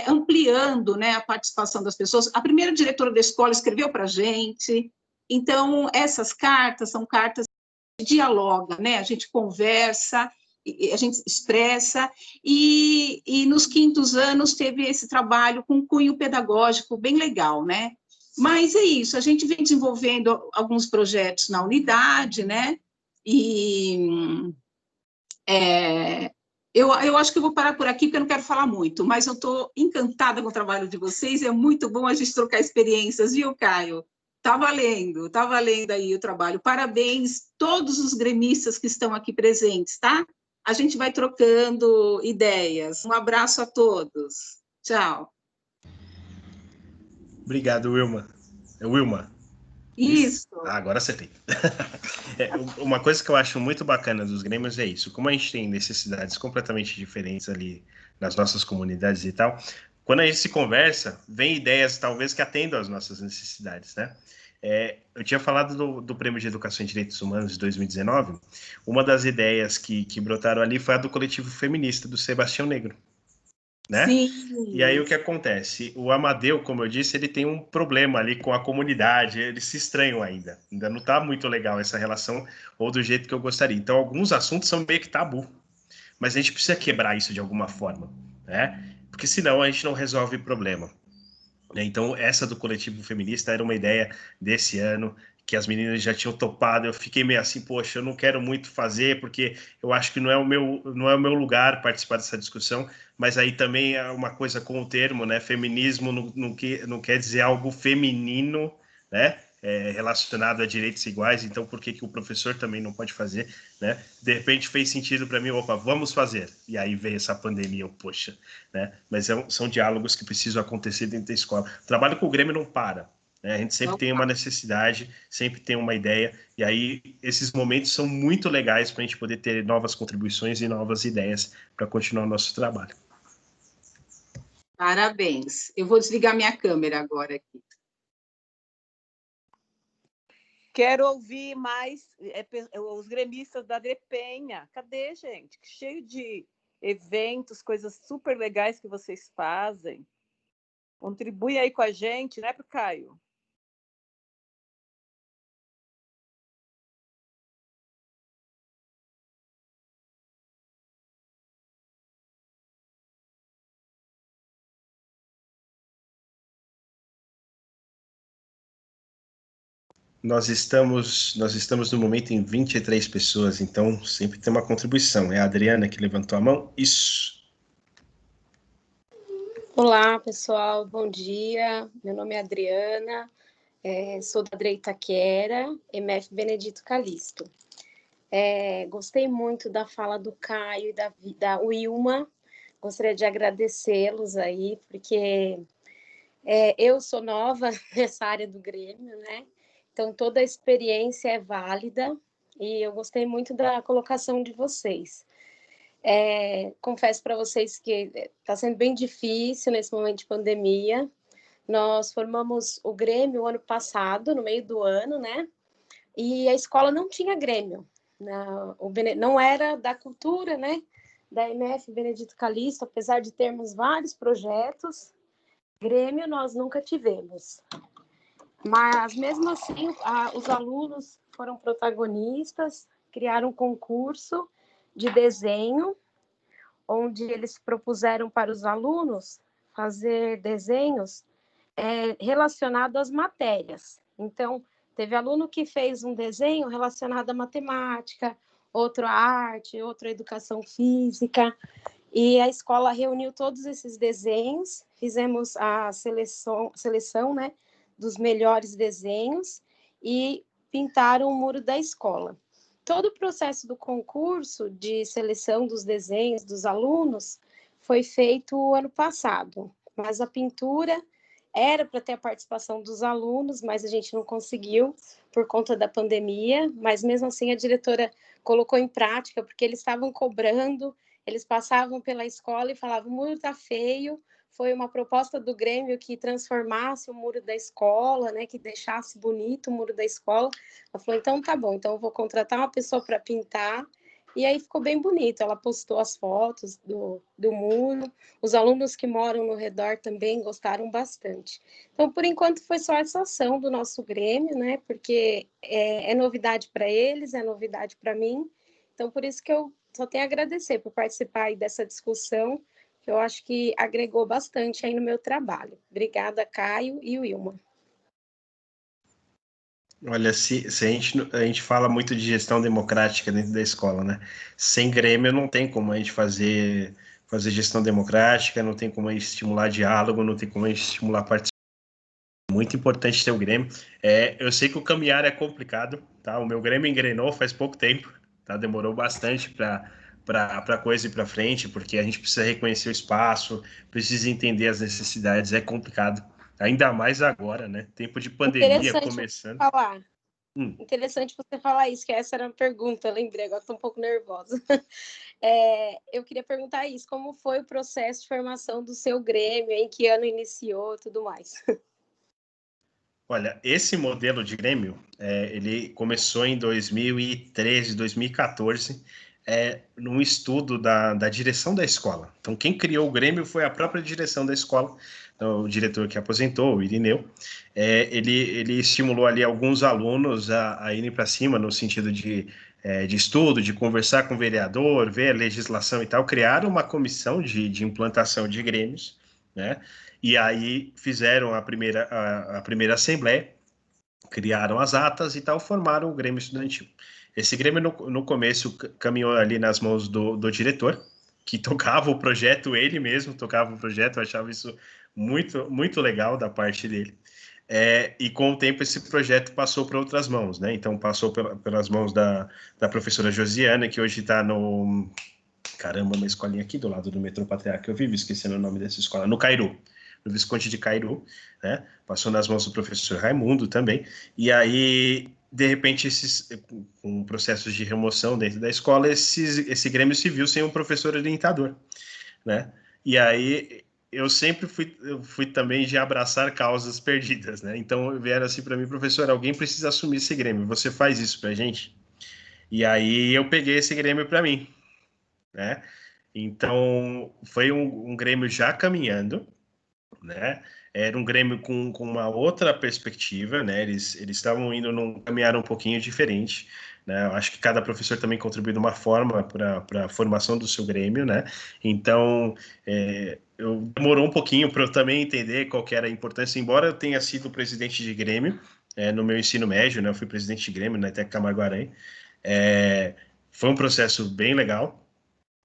ampliando, né, a participação das pessoas. A primeira diretora da escola escreveu para a gente. Então, essas cartas são cartas que dialogam, né? A gente conversa, a gente expressa, e nos quintos anos teve esse trabalho com cunho pedagógico bem legal, né? Mas é isso, a gente vem desenvolvendo alguns projetos na unidade, né? E eu acho que eu vou parar por aqui, porque eu não quero falar muito, mas eu estou encantada com o trabalho de vocês, é muito bom a gente trocar experiências, viu, Caio? Tá valendo aí o trabalho. Parabéns todos os gremistas que estão aqui presentes, tá? A gente vai trocando ideias. Um abraço a todos. Tchau. Obrigado, Wilma. É Wilma. Isso. Agora acertei. Uma coisa que eu acho muito bacana dos grêmios é isso. Como a gente tem necessidades completamente diferentes ali nas nossas comunidades e tal, quando a gente se conversa, vem ideias talvez que atendam às nossas necessidades, né? Eu tinha falado do Prêmio de Educação e Direitos Humanos de 2019. Uma das ideias que brotaram ali foi a do coletivo feminista do Sebastião Negro, né? Sim. E aí o que acontece? O Amadeu, como eu disse, ele tem um problema ali com a comunidade, eles se estranham ainda não está muito legal essa relação, ou do jeito que eu gostaria. Então, alguns assuntos são meio que tabu, mas a gente precisa quebrar isso de alguma forma, né? Porque senão a gente não resolve o problema. Então, essa do coletivo feminista era uma ideia desse ano, que as meninas já tinham topado. Eu fiquei meio assim, poxa, eu não quero muito fazer, porque eu acho que não é o meu lugar participar dessa discussão, mas aí também é uma coisa com o termo, né? Feminismo não quer dizer algo feminino, né? Relacionado a direitos iguais, então por que o professor também não pode fazer, né? De repente fez sentido para mim, opa, vamos fazer. E aí veio essa pandemia, poxa, né? Mas são diálogos que precisam acontecer dentro da escola. O trabalho com o Grêmio não para, né? A gente sempre tem uma necessidade, sempre tem uma ideia, e aí esses momentos são muito legais para a gente poder ter novas contribuições e novas ideias para continuar o nosso trabalho. Parabéns. Eu vou desligar minha câmera agora aqui. Quero ouvir mais os gremistas da Adrepenha. Cadê, gente? Cheio de eventos, coisas super legais que vocês fazem. Contribui aí com a gente, né, pro Caio? Nós estamos no momento em 23 pessoas, então sempre tem uma contribuição. É a Adriana que levantou a mão? Isso. Olá, pessoal, bom dia. Meu nome é Adriana, sou da Adre Itaquera, MF Benedito Calixto. Gostei muito da fala do Caio e da Wilma. Gostaria de agradecê-los aí, porque eu sou nova nessa área do Grêmio, né? Então, toda a experiência é válida e eu gostei muito da colocação de vocês. Confesso para vocês que está sendo bem difícil nesse momento de pandemia. Nós formamos o Grêmio o ano passado, no meio do ano, né? E a escola não tinha Grêmio. Não era da cultura, né? Da MF Benedito Calixto, apesar de termos vários projetos, Grêmio nós nunca tivemos. Mas, mesmo assim, os alunos foram protagonistas, criaram um concurso de desenho, onde eles propuseram para os alunos fazer desenhos relacionados às matérias. Então, teve aluno que fez um desenho relacionado à matemática, outro à arte, outro à educação física, e a escola reuniu todos esses desenhos, fizemos a seleção, né, dos melhores desenhos e pintaram o muro da escola. Todo o processo do concurso de seleção dos desenhos dos alunos foi feito o ano passado, mas a pintura era para ter a participação dos alunos, mas a gente não conseguiu por conta da pandemia, mas mesmo assim a diretora colocou em prática, porque eles estavam cobrando, eles passavam pela escola e falavam, o muro está feio, foi uma proposta do Grêmio que transformasse o muro da escola, né, que deixasse bonito o muro da escola. Ela falou, então tá bom, então eu vou contratar uma pessoa para pintar, e aí ficou bem bonito. Ela postou as fotos do muro, os alunos que moram no redor também gostaram bastante. Então, por enquanto, foi só essa ação do nosso Grêmio, né, porque é novidade para eles, é novidade para mim, então por isso que eu só tenho a agradecer por participar aí dessa discussão, que eu acho que agregou bastante aí no meu trabalho. Obrigada, Caio e Wilma. Olha, se a gente fala muito de gestão democrática dentro da escola, né? Sem Grêmio não tem como a gente fazer gestão democrática, não tem como a gente estimular diálogo, não tem como a gente estimular participação. Muito importante ter o Grêmio. Eu sei que o caminhar é complicado, tá? O meu Grêmio engrenou faz pouco tempo, tá? Demorou bastante para a coisa ir para frente, porque a gente precisa reconhecer o espaço, precisa entender as necessidades, é complicado. Ainda mais agora, né? Tempo de pandemia começando. Falar. Interessante você falar isso, que essa era uma pergunta, lembrei, agora estou um pouco nervosa. Eu queria perguntar isso, como foi o processo de formação do seu Grêmio, em que ano iniciou e tudo mais? Olha, esse modelo de Grêmio, ele começou em 2013, 2014, num estudo da direção da escola. Então, quem criou o Grêmio foi a própria direção da escola, então, o diretor que aposentou, o Irineu. Ele estimulou ali alguns alunos a irem para cima, no sentido de estudo, de conversar com o vereador, ver a legislação e tal. Criaram uma comissão de implantação de Grêmios, né? E aí fizeram a primeira assembleia, criaram as atas e tal, formaram o Grêmio Estudantil. Esse Grêmio, no começo, caminhou ali nas mãos do diretor, que tocava o projeto, ele mesmo tocava o projeto, eu achava isso muito, muito legal da parte dele. E com o tempo esse projeto passou para outras mãos, né? Então passou pelas mãos da professora Josiana, que hoje está no... Caramba, uma escolinha aqui do lado do metrô Patriarca, eu vivo esquecendo o nome dessa escola, no Cairu, no Visconde de Cairu, né? Passou nas mãos do professor Raimundo também, e aí, de repente, com processos de remoção dentro da escola, esse Grêmio se viu sem um professor orientador, né? E aí, eu sempre fui também de abraçar causas perdidas, né? Então, vieram assim para mim, professor, alguém precisa assumir esse Grêmio, você faz isso pra gente? E aí, eu peguei esse Grêmio para mim, né? Então, foi um Grêmio já caminhando, né? Era um Grêmio com uma outra perspectiva, né? Eles estavam indo num caminhar um pouquinho diferente, né? Eu acho que cada professor também contribuiu de uma forma para a formação do seu Grêmio, né? Então, demorou um pouquinho para eu também entender qual que era a importância, embora eu tenha sido presidente de Grêmio no meu ensino médio, né? Eu fui presidente de Grêmio na ETEC Camaguarém. Foi um processo bem legal,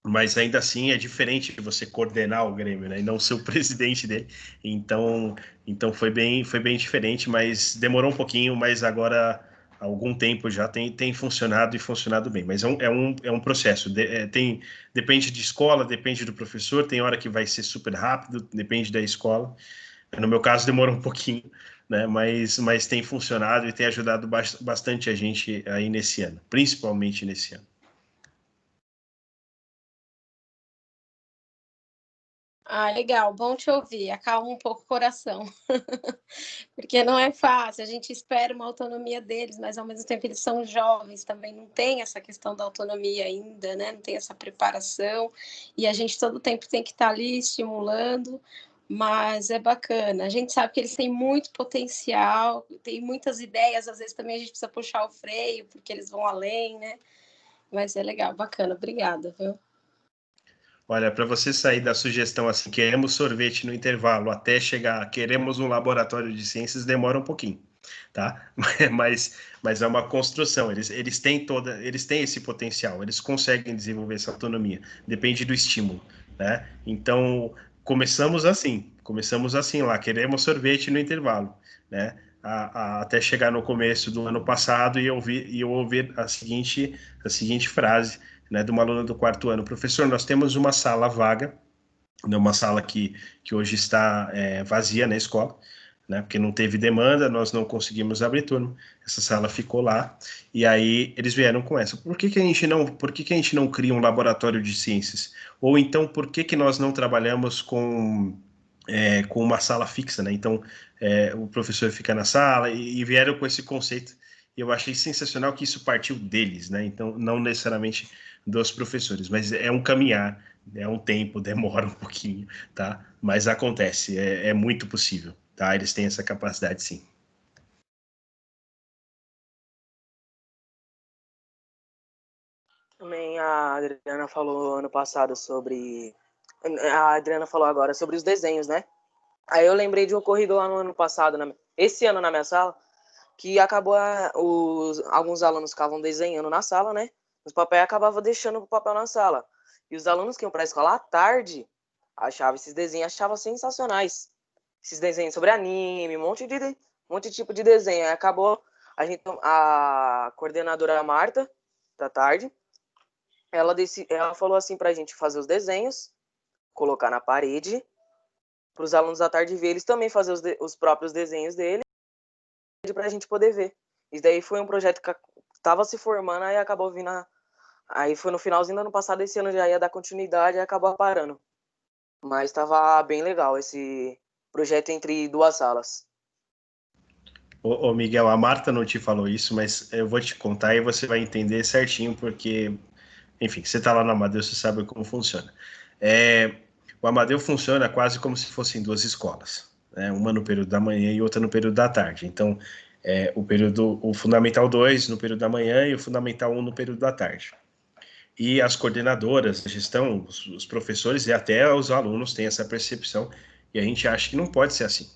mas ainda assim é diferente de você coordenar o Grêmio, né, e não ser o presidente dele. Então foi bem diferente, mas demorou um pouquinho, mas agora há algum tempo já tem funcionado e funcionado bem. Mas é um processo. Depende de escola, depende do professor. Tem hora que vai ser super rápido, depende da escola. No meu caso demorou um pouquinho, né? Mas tem funcionado e tem ajudado bastante a gente aí nesse ano, principalmente nesse ano. Legal, bom te ouvir, acalma um pouco o coração, porque não é fácil, a gente espera uma autonomia deles, mas ao mesmo tempo eles são jovens, também não tem essa questão da autonomia ainda, né? Não tem essa preparação, e a gente todo o tempo tem que estar ali estimulando, mas é bacana, a gente sabe que eles têm muito potencial, tem muitas ideias, às vezes também a gente precisa puxar o freio, porque eles vão além, né? Mas é legal, bacana, obrigada, viu? Olha, para você sair da sugestão assim, queremos sorvete no intervalo, até chegar, queremos um laboratório de ciências, demora um pouquinho, tá? Mas é uma construção, eles têm esse potencial, eles conseguem desenvolver essa autonomia, depende do estímulo, né? Então, começamos assim lá, queremos sorvete no intervalo, né? Até chegar no começo do ano passado e eu ouvir a seguinte frase, né, de uma aluna do 4º ano: professor, nós temos uma sala vaga, né, uma sala que hoje está vazia na escola, né, porque não teve demanda, nós não conseguimos abrir turma, essa sala ficou lá, e aí eles vieram com essa: por que a gente não cria um laboratório de ciências? Ou então, por que nós não trabalhamos com com uma sala fixa, né? Então, o professor fica na sala e vieram com esse conceito. E eu achei sensacional que isso partiu deles, né? Então, não necessariamente dos professores, mas é um caminhar, é um tempo, demora um pouquinho, tá? Mas acontece, é muito possível, tá? Eles têm essa capacidade, sim. Também a Adriana falou ano passado sobre... A Adriana falou agora sobre os desenhos, né? Aí eu lembrei de um ocorrido lá no ano passado, esse ano na minha sala, que acabou alguns alunos ficavam desenhando na sala, né? Os papéis acabavam deixando o papel na sala. E os alunos que iam para a escola à tarde achavam esses desenhos, achavam sensacionais. Esses desenhos sobre anime, um monte de tipo de desenho. Aí acabou a coordenadora Marta, da tarde, ela falou assim pra gente fazer os desenhos, colocar na parede, para os alunos da tarde ver, eles também fazer os próprios desenhos dele, para a gente poder ver. Isso daí foi um projeto que estava se formando, aí acabou vindo. Aí foi no finalzinho do ano passado, esse ano já ia dar continuidade, aí acabou parando. Mas estava bem legal esse projeto entre duas salas. Ô, Miguel, a Marta não te falou isso, mas eu vou te contar e você vai entender certinho, porque, enfim, você está lá no Amadeu, você sabe como funciona. O Amadeu funciona quase como se fossem duas escolas, né? Uma no período da manhã e outra no período da tarde. Então, o Fundamental 2 no período da manhã e o Fundamental 1 no período da tarde. E as coordenadoras, a gestão, os professores e até os alunos têm essa percepção, e a gente acha que não pode ser assim.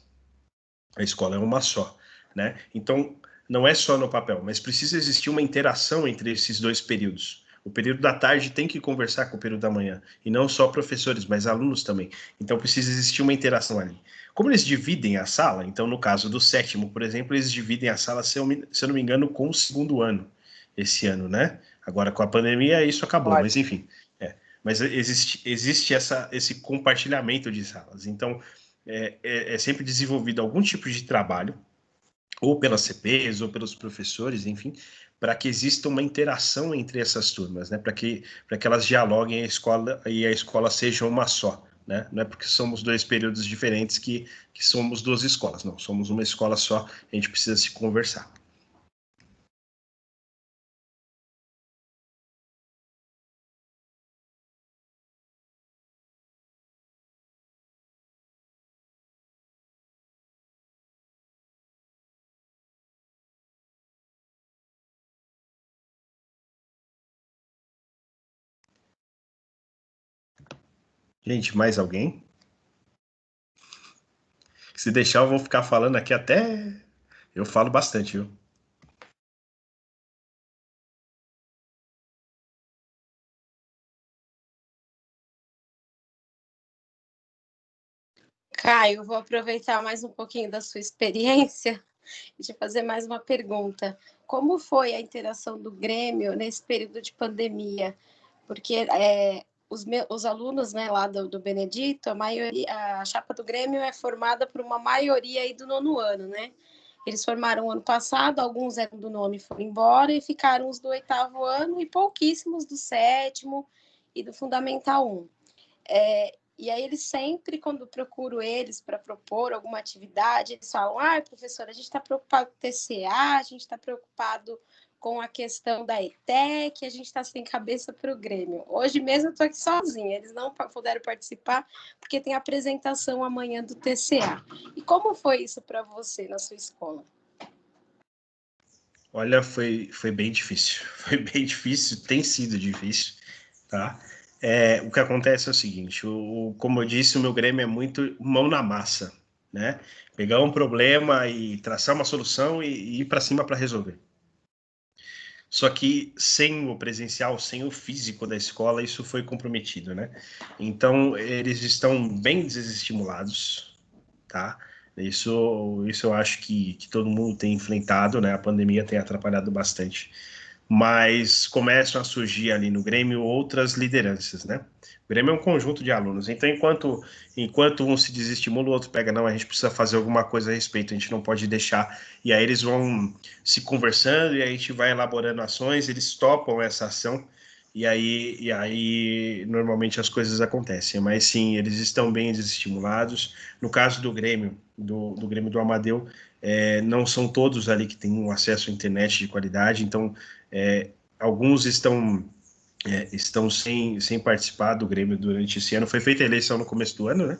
A escola é uma só, né? Então, não é só no papel, mas precisa existir uma interação entre esses dois períodos. O período da tarde tem que conversar com o período da manhã, e não só professores, mas alunos também. Então, precisa existir uma interação ali. Como eles dividem a sala, então, no caso do sétimo, por exemplo, eles dividem a sala, se eu não me engano, com o segundo ano, esse ano, né? Agora, com a pandemia, isso acabou, mas enfim. Mas existe esse compartilhamento de salas. Então, é sempre desenvolvido algum tipo de trabalho, ou pelas CPs, ou pelos professores, enfim, para que exista uma interação entre essas turmas, né? Para que elas dialoguem a escola e a escola seja uma só, né? Não é porque somos dois períodos diferentes que somos duas escolas, não. Somos uma escola só, a gente precisa se conversar. Gente, mais alguém? Se deixar, eu vou ficar falando aqui até... Eu falo bastante, viu? Caio, vou aproveitar mais um pouquinho da sua experiência e te fazer mais uma pergunta. Como foi a interação do Grêmio nesse período de pandemia? Porque os alunos, né, lá do Benedito, a chapa do Grêmio é formada por uma maioria aí do 9º ano, né? Eles formaram ano passado, alguns eram do 9º e foram embora, e ficaram os do 8º ano e pouquíssimos do 7º e do Fundamental 1. E aí eles sempre, quando procuro eles para propor alguma atividade, eles falam, professora, a gente está preocupado com o TCA, a gente está preocupado com a questão da ETEC, a gente está sem cabeça para o Grêmio. Hoje mesmo eu estou aqui sozinha, eles não puderam participar porque tem apresentação amanhã do TCA. E como foi isso para você na sua escola? Olha, foi bem difícil. Foi bem difícil, tem sido difícil, tá? O que acontece é o seguinte, como eu disse, o meu Grêmio é muito mão na massa, né? Pegar um problema e traçar uma solução e ir para cima para resolver. Só que sem o presencial, sem o físico da escola, isso foi comprometido, né? Então, eles estão bem desestimulados, tá? Isso eu acho que todo mundo tem enfrentado, né? A pandemia tem atrapalhado bastante. Mas começam a surgir ali no Grêmio outras lideranças, né? O Grêmio é um conjunto de alunos, então enquanto um se desestimula, o outro pega, não, a gente precisa fazer alguma coisa a respeito, a gente não pode deixar, e aí eles vão se conversando e a gente vai elaborando ações, eles topam essa ação, e aí normalmente as coisas acontecem. Mas sim, eles estão bem desestimulados. No caso do Grêmio, do Grêmio do Amadeu, não são todos ali que têm um acesso à internet de qualidade, então alguns estão sem participar do Grêmio durante esse ano. Foi feita a eleição no começo do ano, né?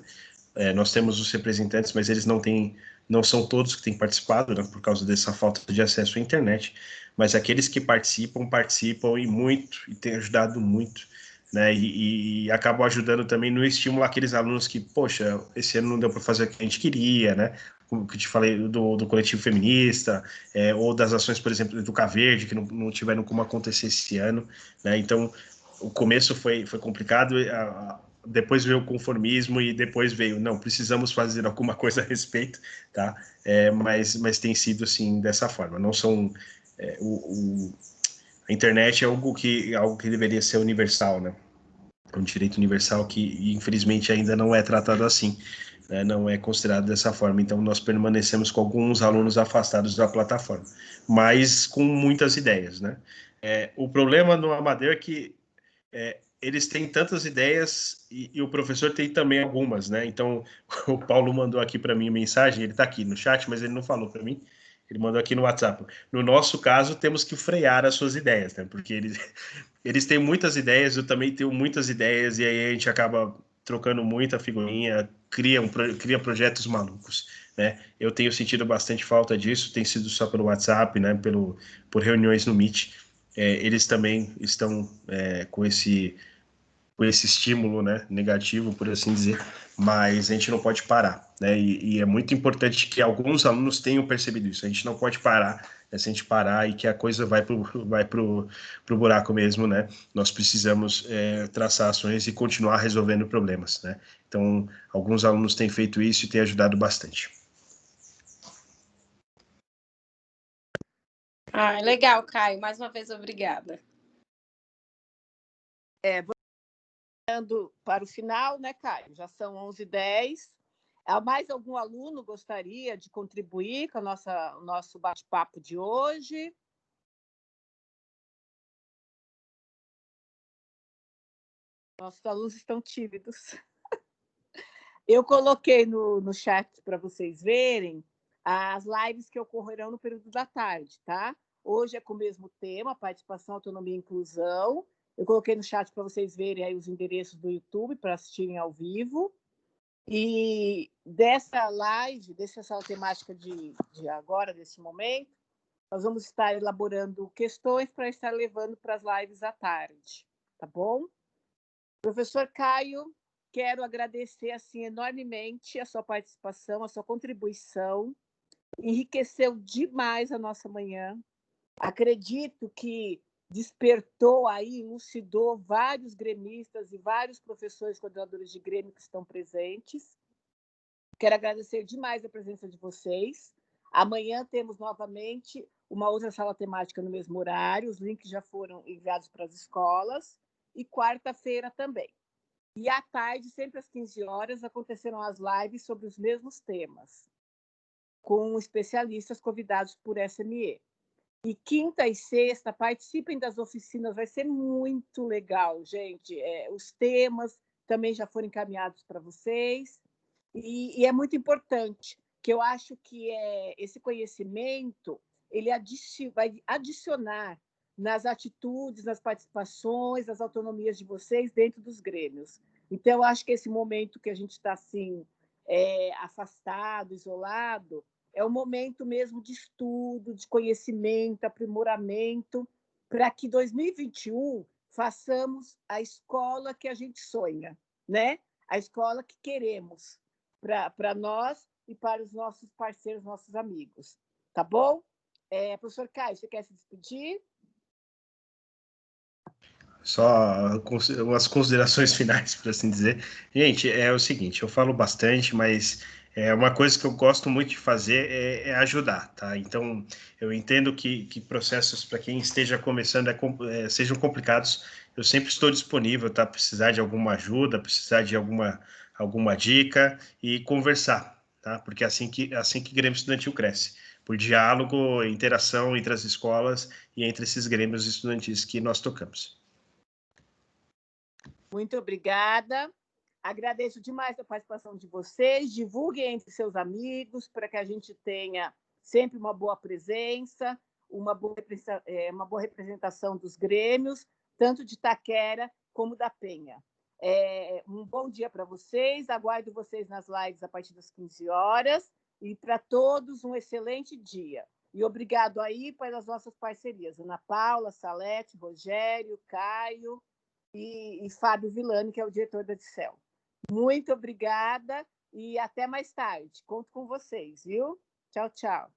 Nós temos os representantes, mas eles não são todos que têm participado, né, por causa dessa falta de acesso à internet. Mas aqueles que participam e muito, e têm ajudado muito, né? E acabam ajudando também no estímulo àqueles alunos que, poxa, esse ano não deu para fazer o que a gente queria, né? Como que eu te falei do coletivo feminista, ou das ações, por exemplo, do Caverde, que não tiveram como acontecer esse ano, né? Então, o começo foi complicado, depois veio o conformismo e depois veio, não, precisamos fazer alguma coisa a respeito, tá? Mas tem sido, assim, dessa forma. Não são... a internet é algo que deveria ser universal, né? É um direito universal que, infelizmente, ainda não é tratado assim, né? Não é considerado dessa forma. Então, nós permanecemos com alguns alunos afastados da plataforma, mas com muitas ideias, né? O problema no Amadeu é que eles têm tantas ideias e o professor tem também algumas, né? Então, o Paulo mandou aqui para mim mensagem, ele está aqui no chat, mas ele não falou para mim, ele mandou aqui no WhatsApp. No nosso caso, temos que frear as suas ideias, né? Porque eles têm muitas ideias, eu também tenho muitas ideias, e aí a gente acaba trocando muita figurinha, cria projetos malucos, né? Eu tenho sentido bastante falta disso, tem sido só pelo WhatsApp, né? Por reuniões no Meet. Eles também estão com esse estímulo, né, negativo, por assim dizer, mas a gente não pode parar, né, e é muito importante que alguns alunos tenham percebido isso. A gente não pode parar, né, se a gente parar e que a coisa vai pro buraco mesmo, né, nós precisamos traçar ações e continuar resolvendo problemas, né. Então, alguns alunos têm feito isso e têm ajudado bastante. Legal, Caio. Mais uma vez, obrigada. Para o final, né, Caio? Já são 11h10. Mais algum aluno gostaria de contribuir com o nosso bate-papo de hoje? Nossos alunos estão tímidos. Eu coloquei no chat para vocês verem as lives que ocorrerão no período da tarde, tá? Hoje é com o mesmo tema, participação, autonomia e inclusão. Eu coloquei no chat para vocês verem aí os endereços do YouTube para assistirem ao vivo. E dessa live, dessa sala temática de agora, desse momento, nós vamos estar elaborando questões para estar levando para as lives à tarde, tá bom? Professor Caio, quero agradecer assim enormemente a sua participação, a sua contribuição. Enriqueceu demais a nossa manhã. Acredito que despertou aí, elucidou vários gremistas e vários professores coordenadores de Grêmio que estão presentes. Quero agradecer demais a presença de vocês. Amanhã temos novamente uma outra sala temática no mesmo horário, os links já foram enviados para as escolas, e quarta-feira também. E à tarde, sempre às 15 horas, acontecerão as lives sobre os mesmos temas, com especialistas convidados por SME. E quinta e sexta, participem das oficinas, vai ser muito legal, gente. Os temas também já foram encaminhados para vocês. E é muito importante, que eu acho que esse conhecimento ele vai adicionar nas atitudes, nas participações, nas autonomias de vocês dentro dos grêmios. Então, eu acho que esse momento que a gente está assim, afastado, isolado, é um momento mesmo de estudo, de conhecimento, aprimoramento, para que 2021 façamos a escola que a gente sonha, né? A escola que queremos para nós e para os nossos parceiros, nossos amigos. Tá bom? Professor Caio, você quer se despedir? Só umas considerações finais, por assim dizer. Gente, é o seguinte, eu falo bastante, mas uma coisa que eu gosto muito de fazer é ajudar, tá? Então, eu entendo que processos para quem esteja começando sejam complicados. Eu sempre estou disponível, tá? Precisar de alguma ajuda, precisar de alguma dica e conversar, tá? Porque é assim que Grêmio Estudantil cresce, por diálogo, interação entre as escolas e entre esses grêmios estudantis que nós tocamos. Muito obrigada. Agradeço demais a participação de vocês. Divulguem entre seus amigos para que a gente tenha sempre uma boa presença, uma boa representação dos grêmios, tanto de Itaquera como da Penha. Um bom dia para vocês. Aguardo vocês nas lives a partir das 15 horas. E para todos, um excelente dia. E obrigado aí pelas nossas parcerias. Ana Paula, Salete, Rogério, Caio e Fábio Villani, que é o diretor da Dicel. Muito obrigada e até mais tarde. Conto com vocês, viu? Tchau, tchau.